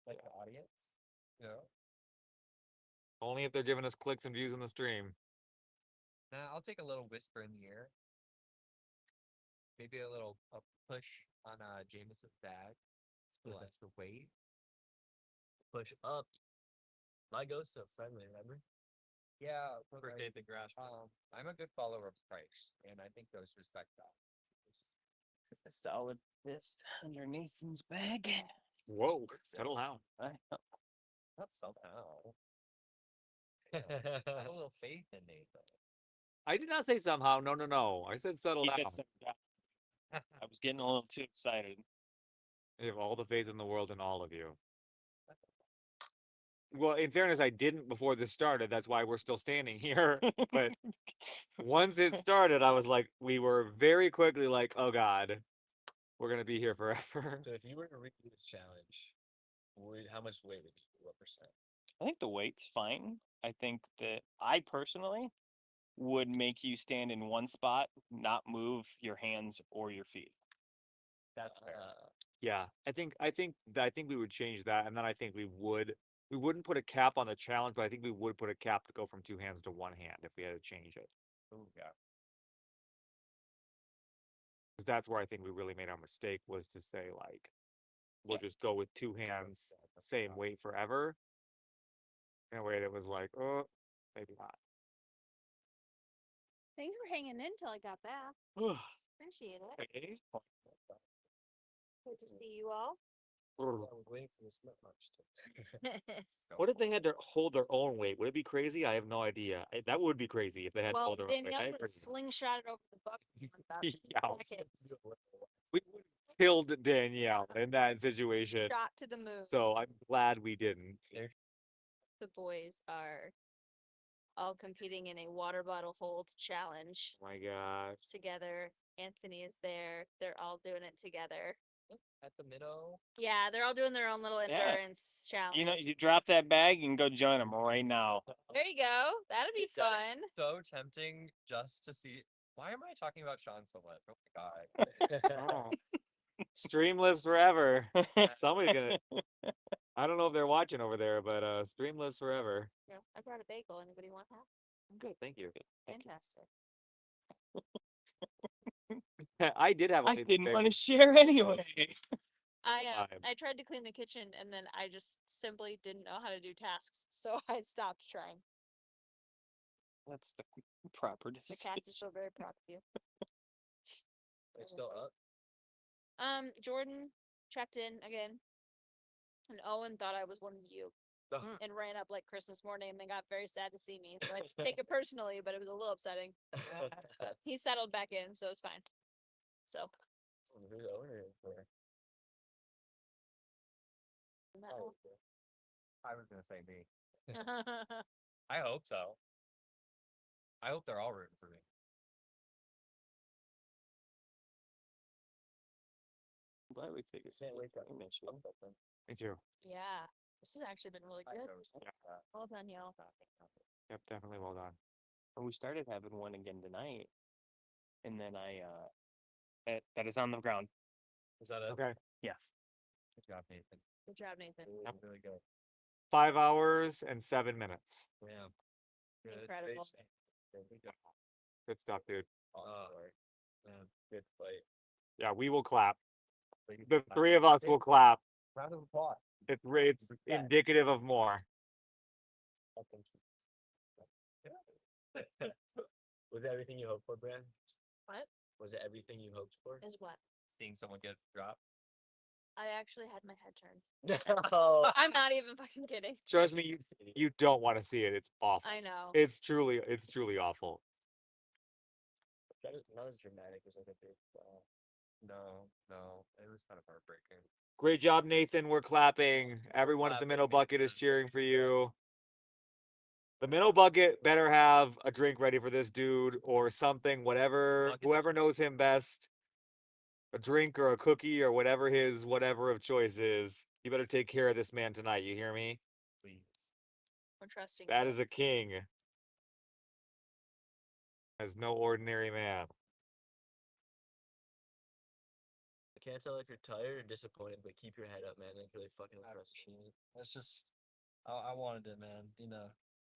Like the audience. You know? Only if they're giving us clicks and views in the stream. Nah, I'll take a little whisper in the air. Maybe a push on Jameson's bag. That's the weight. Push up. My goes so friendly, remember? Yeah, appreciate the grass. I'm a good follower of Price, and I think those respect that. A solid fist under Nathan's bag. Whoa, settle down. Not somehow. I have a little faith in Nathan. I did not say somehow. No. I said settle He down. said settle down. I was getting a little too excited. I have all the faith in the world in all of you. Well, in fairness, I didn't before this started. That's why we're still standing here. But once it started, I was like, we were very quickly like, oh God, we're going to be here forever. So if you were to redo this challenge, how much weight would you do? What percent? I think the weight's fine. I think that I personally would make you stand in one spot, not move your hands or your feet. That's fair. Yeah, I think we would change that, and then I think we would We wouldn't put a cap on the challenge, but I think we would put a cap to go from 2 hands to 1 hand if we had to change it. Oh yeah. Because that's where I think we really made our mistake, was to say like, we'll just go with 2 hands, same weight forever. In a way that was like, oh, maybe not. Thanks for hanging in till I got back. Appreciate it. Okay. Good to see you all. Waiting for the smart march. What if they had to hold their own weight? Would it be crazy? I have no idea. That would be crazy if they had to Well, hold their own weight. Danielle I would agree. have slingshotted over the bucket in about Yeah. seconds. We would have killed Danielle in that situation. Shot to the moon. So I'm glad we didn't. The boys are all competing in a water bottle hold challenge Oh my gosh. together. Anthony is there. They're all doing it together. At the middle. Yeah, they're all doing their own little Yeah. endurance challenge. You know, you drop that bag, you can go join them right now. There you go. That'd be fun. So tempting just to see. Why am I talking about Sean so much? Oh my god. Stream lives forever. Somebody's gonna. I don't know if they're watching over there, but stream lives forever. Yeah, I brought a bagel. Anybody want half? I'm good, thank you. Fantastic. I did have. I didn't want to share anyway. I tried to clean the kitchen and then I just simply didn't know how to do tasks, so I stopped trying. That's the proper The decision. cats are still very proud of you. They're still up. Jordan checked in again, and Owen thought I was one of you, and ran up like Christmas morning, and then got very sad to see me. So I take it personally, but it was a little upsetting. He settled back in, so it's fine. So. Who's Owen for? I was gonna say me. I hope so. I hope they're all rooting for me. I'm glad we figured something. Me too. Yeah, this has actually been really good. Well done, y'all. Yep, definitely well done. And we started having one again tonight, and then that is on the ground. Is that it? Okay. Yeah. Good job, Nathan. Good job, Nathan. Really good. 5 hours and 7 minutes. Yeah. Good. Incredible. Good stuff, dude. Oh, man, good fight. Yeah, we will clap. The 3 of us will clap. Round of applause. It's indicative of more. Was it everything you hoped for, Bran? What? Was it everything you hoped for? Is what? Seeing someone get dropped? I actually had my head turned. No. I'm not even fucking kidding. Trust me, you don't want to see it. It's awful. I know. It's truly awful. Not as dramatic as I think it. No, it was kind of heartbreaking. Great job, Nathan. We're clapping. Everyone at the minnow bucket is cheering for you. The minnow bucket better have a drink ready for this dude or something, whoever knows him best. A drink or a cookie or whatever his whatever of choice is. You better take care of this man tonight. You hear me? Please. We're trusting. That is a king. As no ordinary man. I can't tell if you're tired or disappointed, but keep your head up, man. That's really fucking impressive. That's just, I wanted it, man. You know.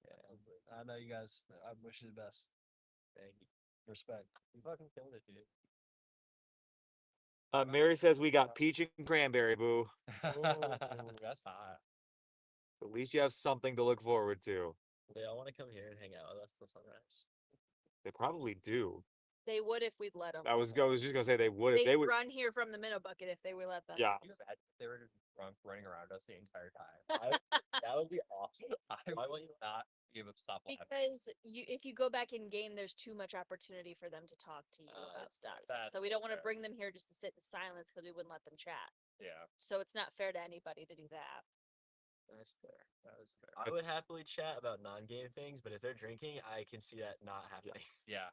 Yeah. I know you guys. I wish you the best. Thank you. Respect. You fucking killed it, dude. Mary says we got peach and cranberry, boo. Ooh, that's hot. At least you have something to look forward to. They all want to come here and hang out with us till sunrise. They probably do. They would if we'd let them. I was just gonna say they would. They'd They would. run here from the minnow bucket if they would let them. Yeah. Can you imagine if they were drunk running around us the entire time? That would be awesome. Why would you not be able to stop laughing? Because if you go back in game, there's too much opportunity for them to talk to you about stuff. So we don't want to bring them here just to sit in silence because we wouldn't let them chat. Yeah. So it's not fair to anybody to do that. That's fair. That is fair. I would happily chat about non-game things, but if they're drinking, I can see that not happening. Yeah.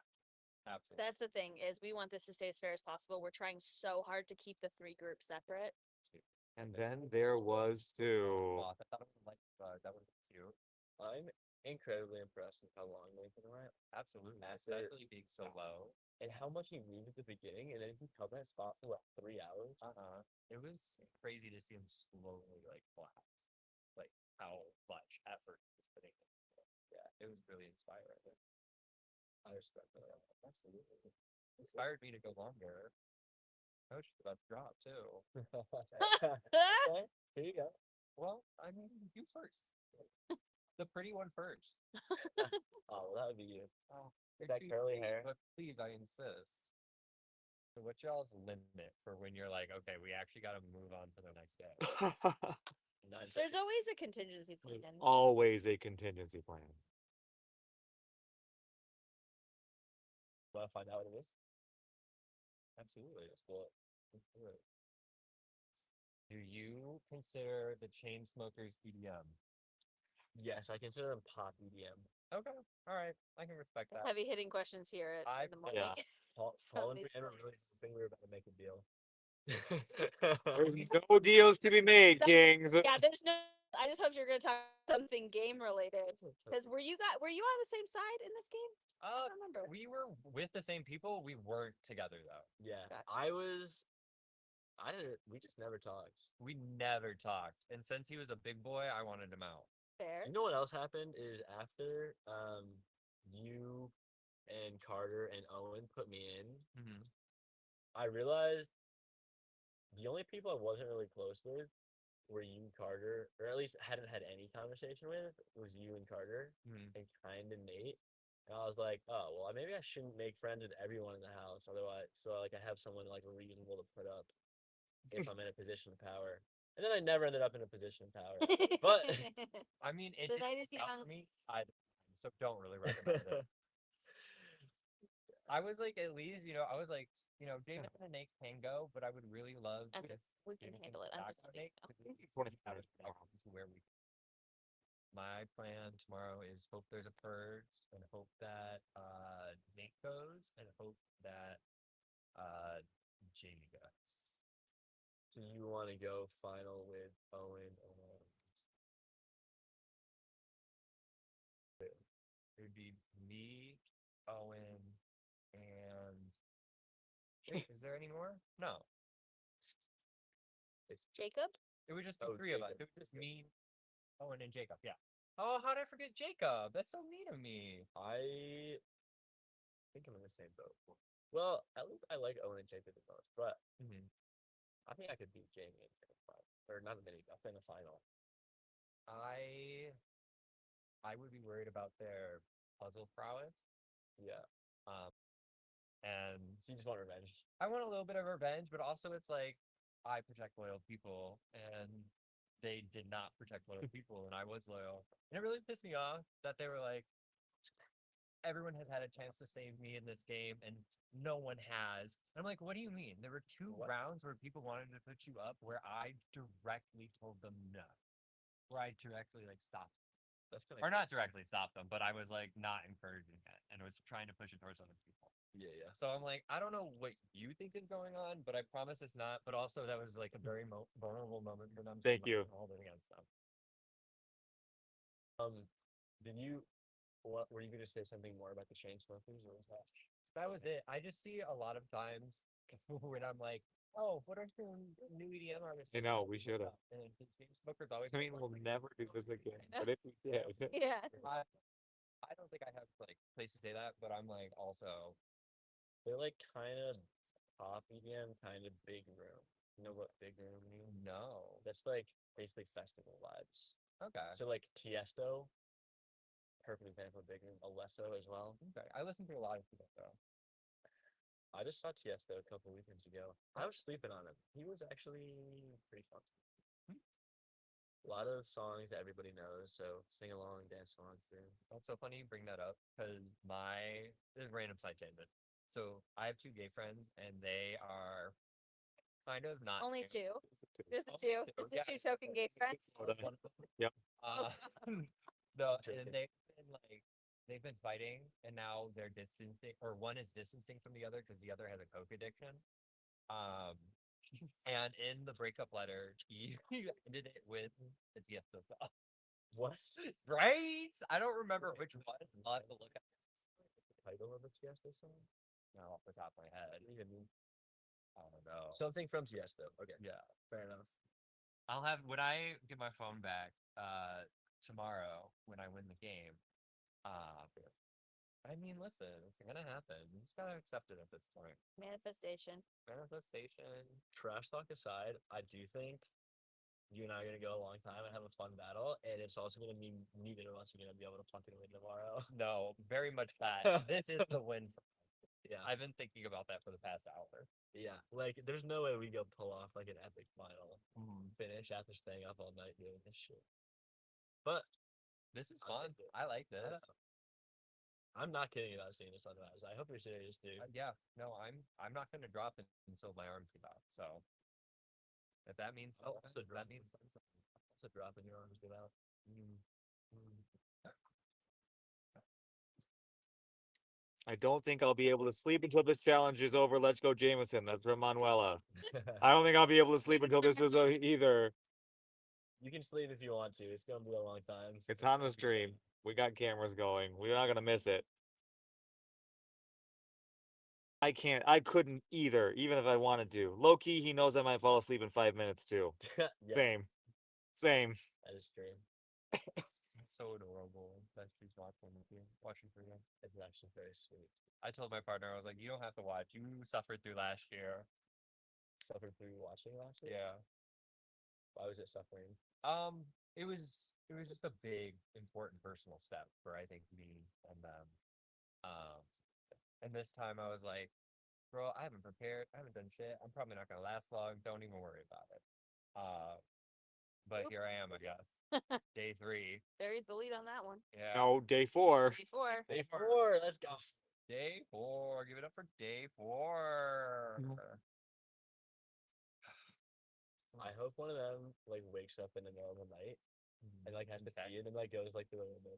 Absolutely. That's the thing is we want this to stay as fair as possible. We're trying so hard to keep the 3 groups separate. And then there was two. I thought it was like that was cute. I'm incredibly impressed with how long Nathan went. Absolutely, especially being so low, and how much he moved at the beginning, and then he held that spot for what 3 hours. It was crazy to see him slowly like collapse, like how much effort he was putting in. Yeah, it was really inspiring. I respect that. Absolutely. Inspired me to go longer. I was just about to drop too. Okay, here you go. Well, I mean, you first. The pretty one first. Oh, well, that would be you. Oh, That curly hair. But please, I insist. So what's y'all's limit for when you're like, okay, we actually got to move on to the next day? There's always a contingency plan. Always a contingency plan. Want to find out what it is? Absolutely. Let's do it. Do you consider the Chainsmokers EDM? Yes, I consider them pop EDM. Okay. All right. I can respect that. Heavy hitting questions here in the morning. Fallen Needs Brianna to really think we were about to make a deal. There's no deals to be made, Kings. Yeah, there's no. I just hope you're gonna talk something game related. Because were you on the same side in this game? I don't remember. We were with the same people. We weren't together though. Yeah, Gotcha. we just never talked. We never talked. And since he was a big boy, I wanted him out. Fair. You know what else happened is after you and Carter and Owen put me in, I realized the only people I wasn't really close with were you, Carter, or at least hadn't had any conversation with, was you and Carter and kind of Nate. And I was like, oh well, maybe I shouldn't make friends with everyone in the house, otherwise, so like I have someone like reasonable to put up if I'm in a position of power. And then I never ended up in a position of power. But I mean, it The didn't night is work out young. for me. So don't really recommend it. I was like, at least, I was like, David and Nate can go, but I would really love We can handle it. I'm just letting you know. To where we. My plan tomorrow is hope there's a purge and hope that Nate goes and hope that Jamie goes. So you want to go final with Owen and it would be me, Owen, and is there any more? No. Jacob? It was just the Oh, three of us. Jacob. It was just me, Owen, and Jacob. Yeah. Oh, how did I forget Jacob? That's so mean of me. I think I'm in the same boat. Well, at least I like Owen and Jacob the most, but I think I could beat Jamie in the final, or not in the mini, I'll say in the final. I would be worried about their puzzle prowess. Yeah. And So you just want revenge. I want a little bit of revenge, but also it's like I protect loyal people, and they did not protect loyal people, and I was loyal. And it really pissed me off that they were like, everyone has had a chance to save me in this game, and no one has. And I'm like, what do you mean? There were two rounds where people wanted to put you up where I directly told them no. Where I directly stopped. That's kind Or not directly stopped them, but I was not encouraging it, and was trying to push it towards other people. Yeah. So I'm like, I don't know what you think is going on, but I promise it's not. But also, that was a very vulnerable moment for them. Thank you. Hold it against them. Were you gonna say something more about the Chainsmokers, or was that? That was it. I just see a lot of times when I'm like, oh, what are some new EDM artists? I know, we should have. And the Chainsmokers always. I mean, we'll never do this again. But if we did, Yeah. I don't think I have place to say that, but I'm also. They're kind of pop EDM, kind of big room. You know what big room means? No. That's basically festival vibes. Okay. So Tiesto, perfect example of big room. Alesso as well. Okay. I listen to a lot of people though. I just saw Tiesto a couple weekends ago. I was sleeping on him. He was actually pretty fun. A lot of songs that everybody knows, so sing along, dance along too. That's so funny you bring that up because this is random side tangent. So I have two gay friends, and they are kind of not Only gay. two. There's the Only two. It's the two token gay friends. Yep. And they've been fighting, and now they're distancing, or one is distancing from the other because the other has a coke addiction. And in the breakup letter, he ended it with the Tiesto song. What? Right? I don't remember which one. I'll have to look at the title of the Tiesto song. Not off the top of my head. I don't know. Something from Tiesto. Okay. Yeah. Fair enough. When I get my phone back tomorrow when I win the game. I mean, listen, it's gonna happen. You just gotta accept it at this point. Manifestation. Manifestation. Trash talk aside, I do think you and I are gonna go a long time and have a fun battle, and it's also gonna mean neither of us are gonna be able to fucking win tomorrow. No, very much that. This is the win. Yeah, I've been thinking about that for the past hour. yeah. Like, there's no way we go pull off like an epic final finish after staying up all night doing this shit. But This is I fun. like it. I like this. I'm not kidding about seeing the sunrise. I hope you're serious, dude. Yeah, no, I'm not gonna drop it until my arms give out. So if that means I'll also that drop means also dropping your arms get out. I don't think I'll be able to sleep until this challenge is over. Let's go, Jameson. That's from Manuela. I don't think I'll be able to sleep until this is either. You can sleep if you want to. It's gonna be a long time. It's on the stream. We got cameras going. We're not gonna miss it. I couldn't either, even if I wanted to. Low key, he knows I might fall asleep in 5 minutes too. Yeah, Same. that is true. it's so adorable that she's watching with you, watching for you. It's actually very sweet. I told my partner, I was like, you don't have to watch. You suffered through last year. Suffered through watching last year? Yeah. Why was it suffering? It was just a big important personal step for I think me and them. And this time I was like, bro, I haven't prepared, I haven't done shit. I'm probably not gonna last long. Don't even worry about it. But Oop. here I am, I guess. Day 3. Buried the lead on that one. Yeah. No, day 4. Before. Day 4, let's go. Day 4. Give it up for day 4. I hope one of them like wakes up in the middle of the night and like has to pee and then like goes like to the window.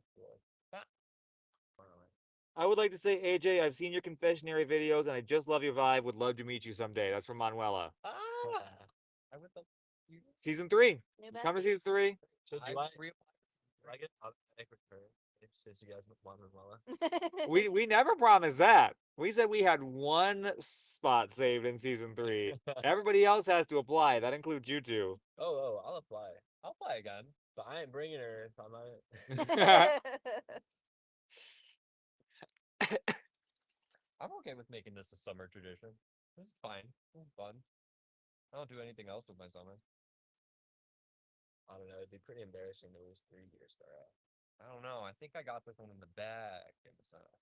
I would like to say, AJ, I've seen your confessionary videos and I just love your vibe. Would love to meet you someday. That's from Manuela. I would love you. Season 3. New Come to season 3. So do I I get automatic return since you guys want Manuela? We never promised that. We said we had 1 spot saved in season 3. Everybody else has to apply. That includes you two. Oh, I'll apply. I'll play again. But I ain't bringing her if I'm not. I'm okay with making this a summer tradition. This is fine. This is fun. I don't do anything else with my summers. I don't know. It'd be pretty embarrassing to lose 3 years for it. I don't know. I think I got this one in the bag in the summer.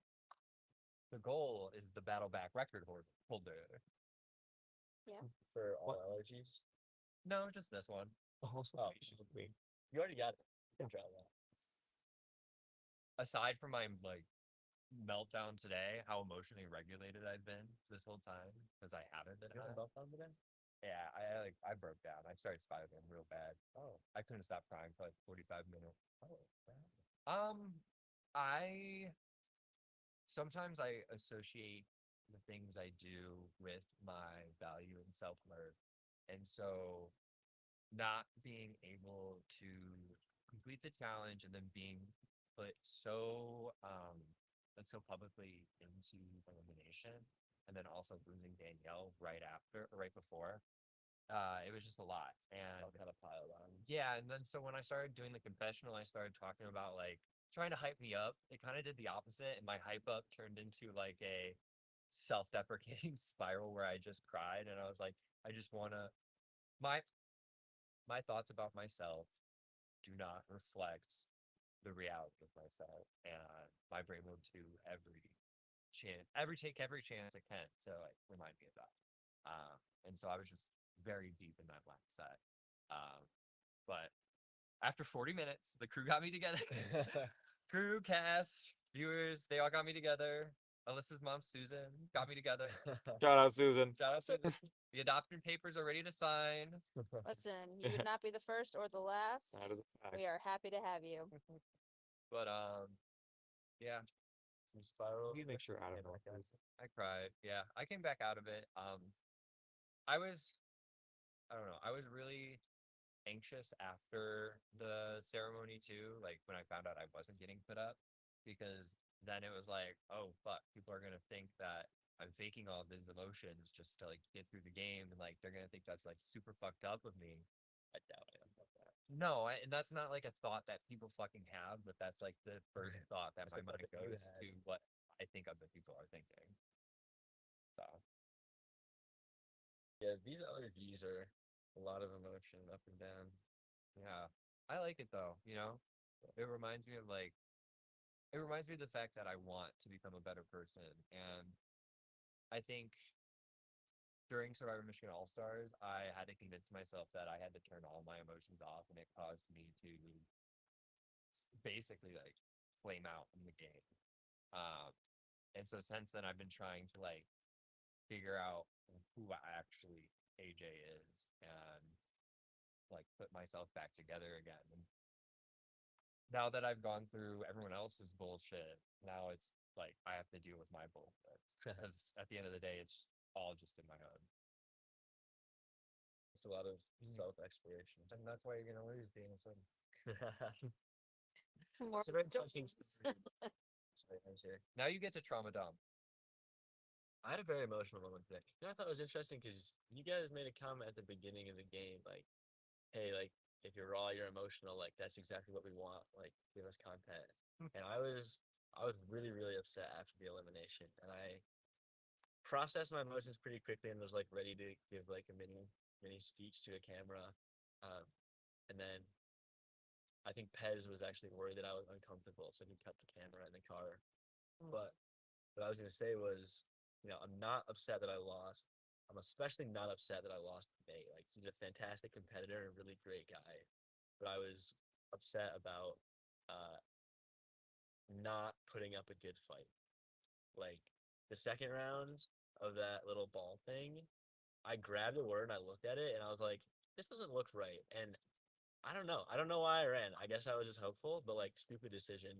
The goal is the battleback record holder. Yeah. For all allergies? No, just this one. Oh, you already got it. You can try that. Aside from my like meltdown today, how emotionally regulated I've been this whole time because I haven't been. You had a meltdown today? Yeah, I broke down. I started spiraling real bad. Oh. I couldn't stop crying for like 45 minutes. I sometimes I associate the things I do with my value and self-worth. And so not being able to complete the challenge and then being put so publicly into elimination and then also losing Danielle right before. It was just a lot. And kind of piled on. yeah, and then so when I started doing the confessional, I started talking about like trying to hype me up. It kind of did the opposite, and my hype up turned into like a self-deprecating spiral where I just cried, and I was like, I just wanna my thoughts about myself do not reflect the reality of myself, and my brain will do every chance it can to like remind me of that. And so I was just very deep in that mindset. But after 40 minutes, the crew got me together. Crew, cast, viewers, they all got me together. Alyssa's mom, Susan, got me together. Shout out, Susan. Shout out, Susan. The adoption papers are ready to sign. Listen, you would not be the first or the last. That is a fact. We are happy to have you. But yeah. Some spiral. You make sure out of Yeah, it. I cried. Yeah, I came back out of it. I don't know. I was really anxious after the ceremony too. Like when I found out I wasn't getting put up, because then it was like, oh fuck, people are gonna think that I'm faking all these emotions just to like get through the game, and like they're gonna think that's like super fucked up of me. I doubt it. No, and that's not like a thought that people fucking have, but that's like the first thought that my mind goes to what I think other people are thinking. So. Yeah, these allergies are a lot of emotion up and down. Yeah, I like it though, you know? It reminds me of like, it reminds me of the fact that I want to become a better person. And I think during Survivor Michigan All Stars, I had to convince myself that I had to turn all my emotions off, and it caused me to basically like flame out in the game. Um, and so since then, I've been trying to like figure out who actually AJ is and like put myself back together again. And now that I've gone through everyone else's bullshit, now it's like I have to deal with my bullshit because at the end of the day, it's all just in my head. It's a lot of self-exploration. And that's why you're gonna lose, Danielson. More It's a very stories. touching story. Sorry, I was here. Now you get to trauma dump. I had a very emotional moment today. You know, I thought it was interesting because you guys made a comment at the beginning of the game, like, "Hey, like, if you're raw, you're emotional. Like, that's exactly what we want. Like, give us content." And I was really, really upset after the elimination, and I processed my emotions pretty quickly and was like ready to give like a mini speech to a camera. Um, and then I think Pez was actually worried that I was uncomfortable, so he cut the camera in the car. But what I was gonna say was, you know, I'm not upset that I lost. I'm especially not upset that I lost to Nate. Like, he's a fantastic competitor and a really great guy. But I was upset about uh, not putting up a good fight. Like, the second round of that little ball thing, I grabbed the word and I looked at it and I was like, this doesn't look right. And I don't know. I don't know why I ran. I guess I was just hopeful, but like, stupid decision.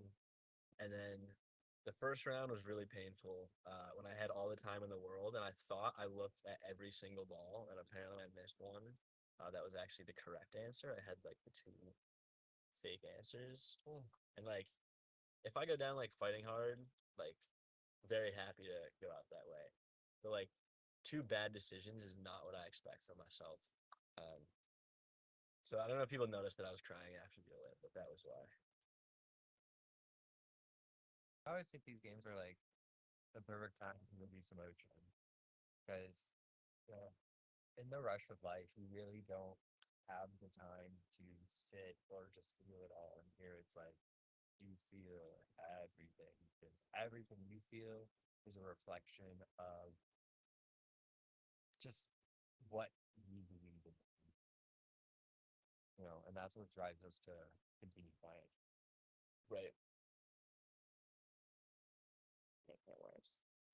And then the first round was really painful when I had all the time in the world and I thought I looked at every single ball and apparently I missed one. That was actually the correct answer. I had like the two fake answers. And like, if I go down like fighting hard, like, very happy to go out that way. But like, two bad decisions is not what I expect from myself. Um, so I don't know if people noticed that I was crying after the Olymp, but that was why. I always think these games are like the perfect time to release emotion because, you know, in the rush of life, we really don't have the time to sit or just feel it all. And here it's like you feel everything because everything you feel is a reflection of just what you believe in, you know, and that's what drives us to continue playing. Right.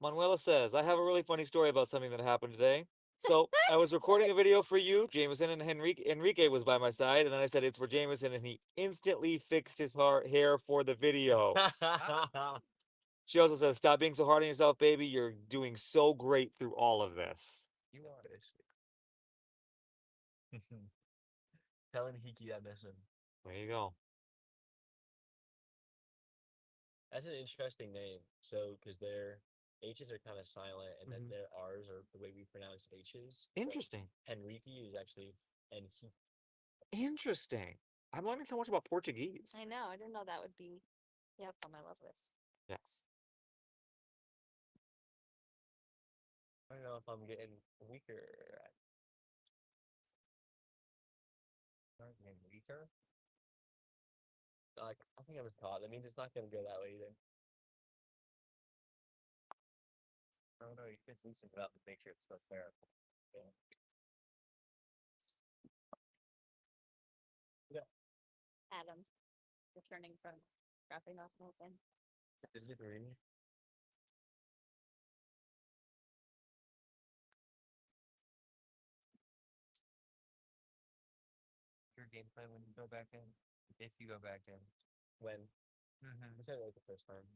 Manuela says, I have a really funny story about something that happened today. So I was recording a video for you, Jameson, and Enrique was by my side, and then I said it's for Jameson, and he instantly fixed his hair for the video. She also says, stop being so hard on yourself, baby. You're doing so great through all of this. You are. Telling Hiki that mission. There you go. That's an interesting name. So, because their H's are kind of silent, and then their R's are the way we pronounce H's. Interesting. So Henrique is actually Enrique. Interesting. I'm learning so much about Portuguese. I know. I didn't know that would be. Yep, on my love list. Yes. I don't know if I'm getting weaker. Getting weaker? Like, I think I was caught. That means it's not gonna go that way either. I don't know. You can loosen it up and make sure it's still fair. Yeah. Adam, returning from dropping off Nelson. Is it green? Your game plan when you go back in? If you go back in. When? Mm-hmm. I said it like the first time.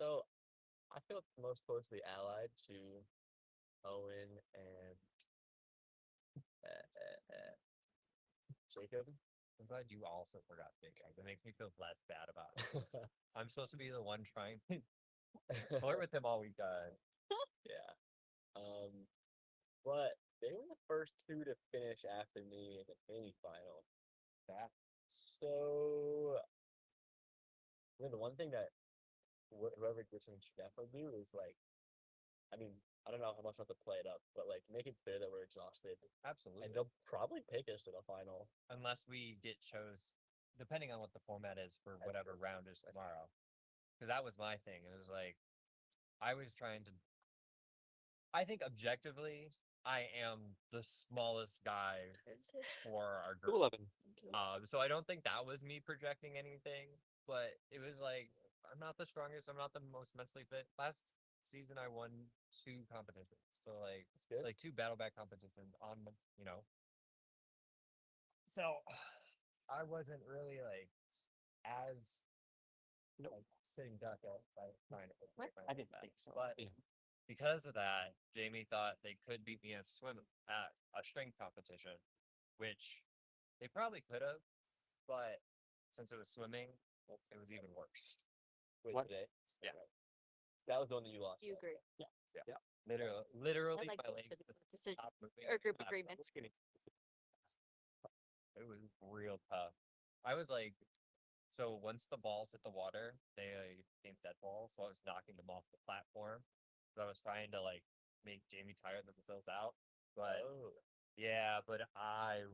So I feel most closely allied to Owen and Jacob. I'm glad you also forgot Jacob. It makes me feel less bad about it. I'm supposed to be the one trying to flirt with him all week. Yeah. But They were the first two to finish after me in the mini final. So, the one thing that whoever gets in should definitely do is like, I mean, I don't know how much I have to play it up, but like make it clear that we're exhausted. Absolutely. And they'll probably pick us to the final. Unless we get chose, depending on what the format is for whatever round is tomorrow. Because that was my thing. It was like, I was trying to. I think objectively, I am the smallest guy for our group. 211. So I don't think that was me projecting anything, but it was like, I'm not the strongest. I'm not the most mentally fit. Last season, I won 2 competitions. So like, like 2 battleback competitions on, you know. So I wasn't really like as like sitting duck outside trying to. I didn't think so. But because of that, Jamie thought they could beat me at a strength competition, which they probably could have, but since it was swimming, it was even worse. Wait, What? today? Yeah. That was the one that you lost. Do you agree? Yeah. Literally, like my those leg sort of decision stopped moving. or group and I agreements. was It was real tough. I was like, so once the balls hit the water, they became dead balls. So I was knocking them off the platform. So I was trying to like make Jamie tire themselves out. But yeah, but I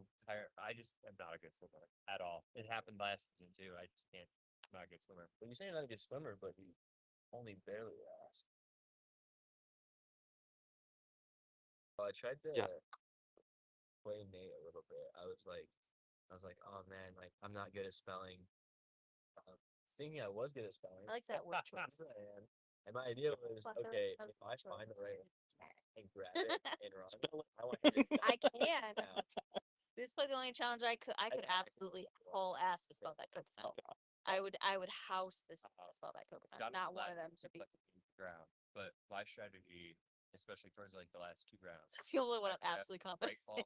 just am not a good swimmer at all. It happened last season too. I just can't. I'm not a good swimmer. Well, you say you're not a good swimmer, but you only barely lost. I tried to play Nate a little bit. I was like, oh man, like I'm not good at spelling. Thinking I was good at spelling. I like that word choice. And my idea was, Butter okay, of if I find the right and grab it and run, I want I can. now. This is probably the only challenge I could absolutely whole ass to spell that coconut. I would house this spell that coconut. Not one of them should be. Ground, but my strategy, especially towards like the last 2 rounds, It's the only one I'm grab absolutely right confident. ball.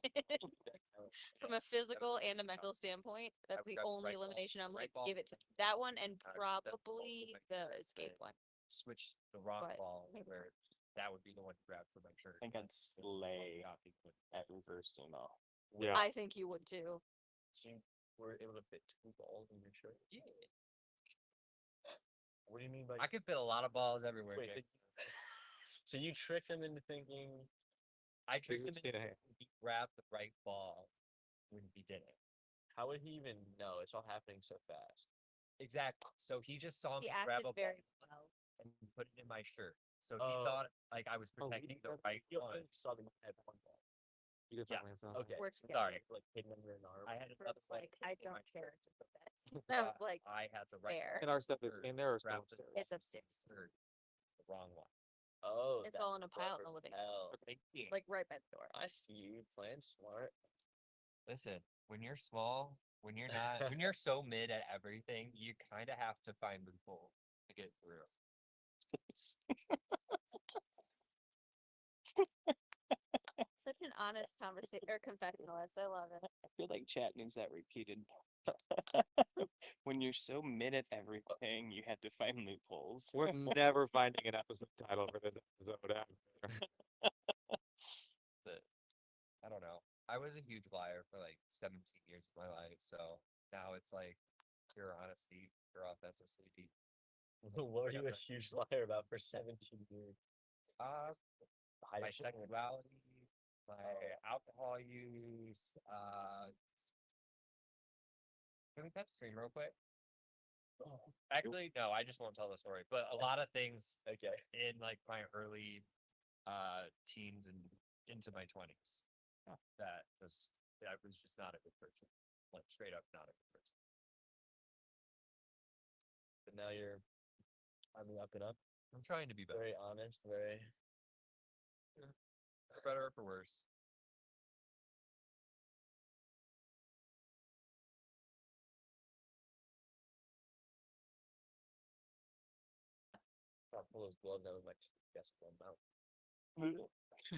From a physical and a mental standpoint, that's the grab only right ball, elimination I'm right like, ball, give it to that one and grab that ball, probably like, the escape one. Switch the wrong But ball maybe where that would be the one to grab for my shirt. I think I'd slay at reverse sumo. Yeah. I think you would too. So you were able to fit 2 balls in your shirt. Yeah. What do you mean by? I could fit a lot of balls everywhere. Wait, Jake. so you tricked them into thinking? I tricked him Stay into ahead. thinking he grabbed the right ball when he didn't. How would he even know? It's all happening so fast. Exactly. So he just saw He me grab acted a very ball well. and put it in my shirt. So he Oh. thought like I was Oh, protecting the right You one. only saw them at 1 ball. You can Yeah. finally answer. Okay. We're together. Sorry. Like hidden under an arm. I had Where another it's ball like, I in my don't care shirt. to put that. Like, I had the right fair. And our stuff is shirt, in there or grabbed still the upstairs? It's upstairs. shirt, the wrong one. Oh, It's that's all in a pile in clever the living hell. Thank you. like right by the door. I see you playing smart. Listen, when you're small, when you're not, when you're so mid at everything, you kind of have to find loopholes to get through. Such an honest conversation or confessionalist. I love it. I feel like chat needs that repeated. When you're so mid at everything, you have to find loopholes. We're never finding an episode title for this episode ever. But I don't know. I was a huge liar for like 17 years of my life, so now it's like pure honesty, pure authenticity. What were you a huge liar about for 17 years? My sexuality, my alcohol use. Can we cut the stream real quick? Actually, no, I just won't tell the story. But a lot of things Okay. in like my early teens and into my 20s that I was just not a good person. Like straight up not a good person. But now you're on the up and up. I'm trying to be better. Very honest, very. For better or for worse. I'll pull those gloves out of my desk one mouth.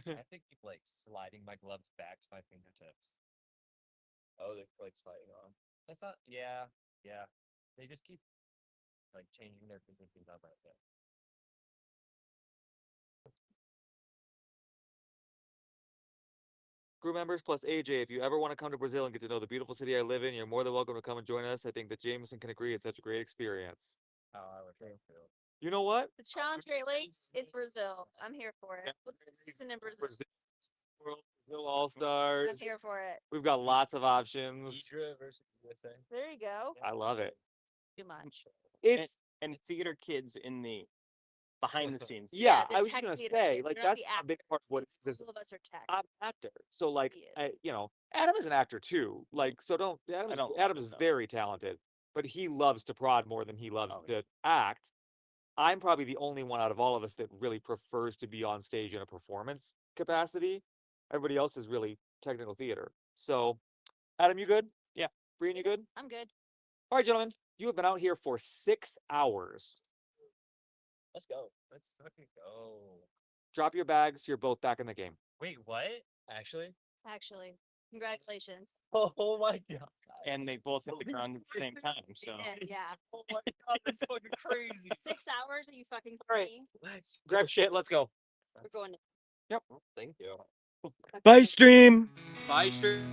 I think keep like sliding my gloves back to my fingertips. Oh, they're like sliding on. That's not. Yeah, yeah. They just keep like changing their fingertips on my tip. crew members plus AJ. If you ever want to come to Brazil and get to know the beautiful city I live in, you're more than welcome to come and join us. I think that Jameson can agree it's such a great experience. Oh, I would think so. You know what? The Challenge Great Lakes in Brazil. I'm here for it. What's the season in Brazil? Brazil All Stars. I'm here for it. We've got lots of options. Hydra versus USA. There you go. I love it. Too much. It's and theater kids in the behind the scenes. yeah. the I was tech gonna theater say kids. like They're not that's the a big part of what it is. All of us are tech. I'm an actor, so like He is. you know, Adam is an actor too. Like so, don't Adam is very talented, but he loves to prod more than he loves to act. I'm probably the only one out of all of us that really prefers to be on stage in a performance capacity. Everybody else is really technical theater. So, Adam, you good? Yeah. Brian, you good? I'm good. All right, gentlemen, you have been out here for 6 hours. Let's go. Let's fucking go. Drop your bags. You're both back in the game. Wait, what? Actually. Actually, congratulations. Oh my god. And they both hit the ground at the same time. So Yeah. Oh my god, that's fucking crazy. 6 hours? Are you fucking All right. kidding? Let's Grab shit. Let's go. We're going. Yep. Thank you. bye stream. Bye, stream.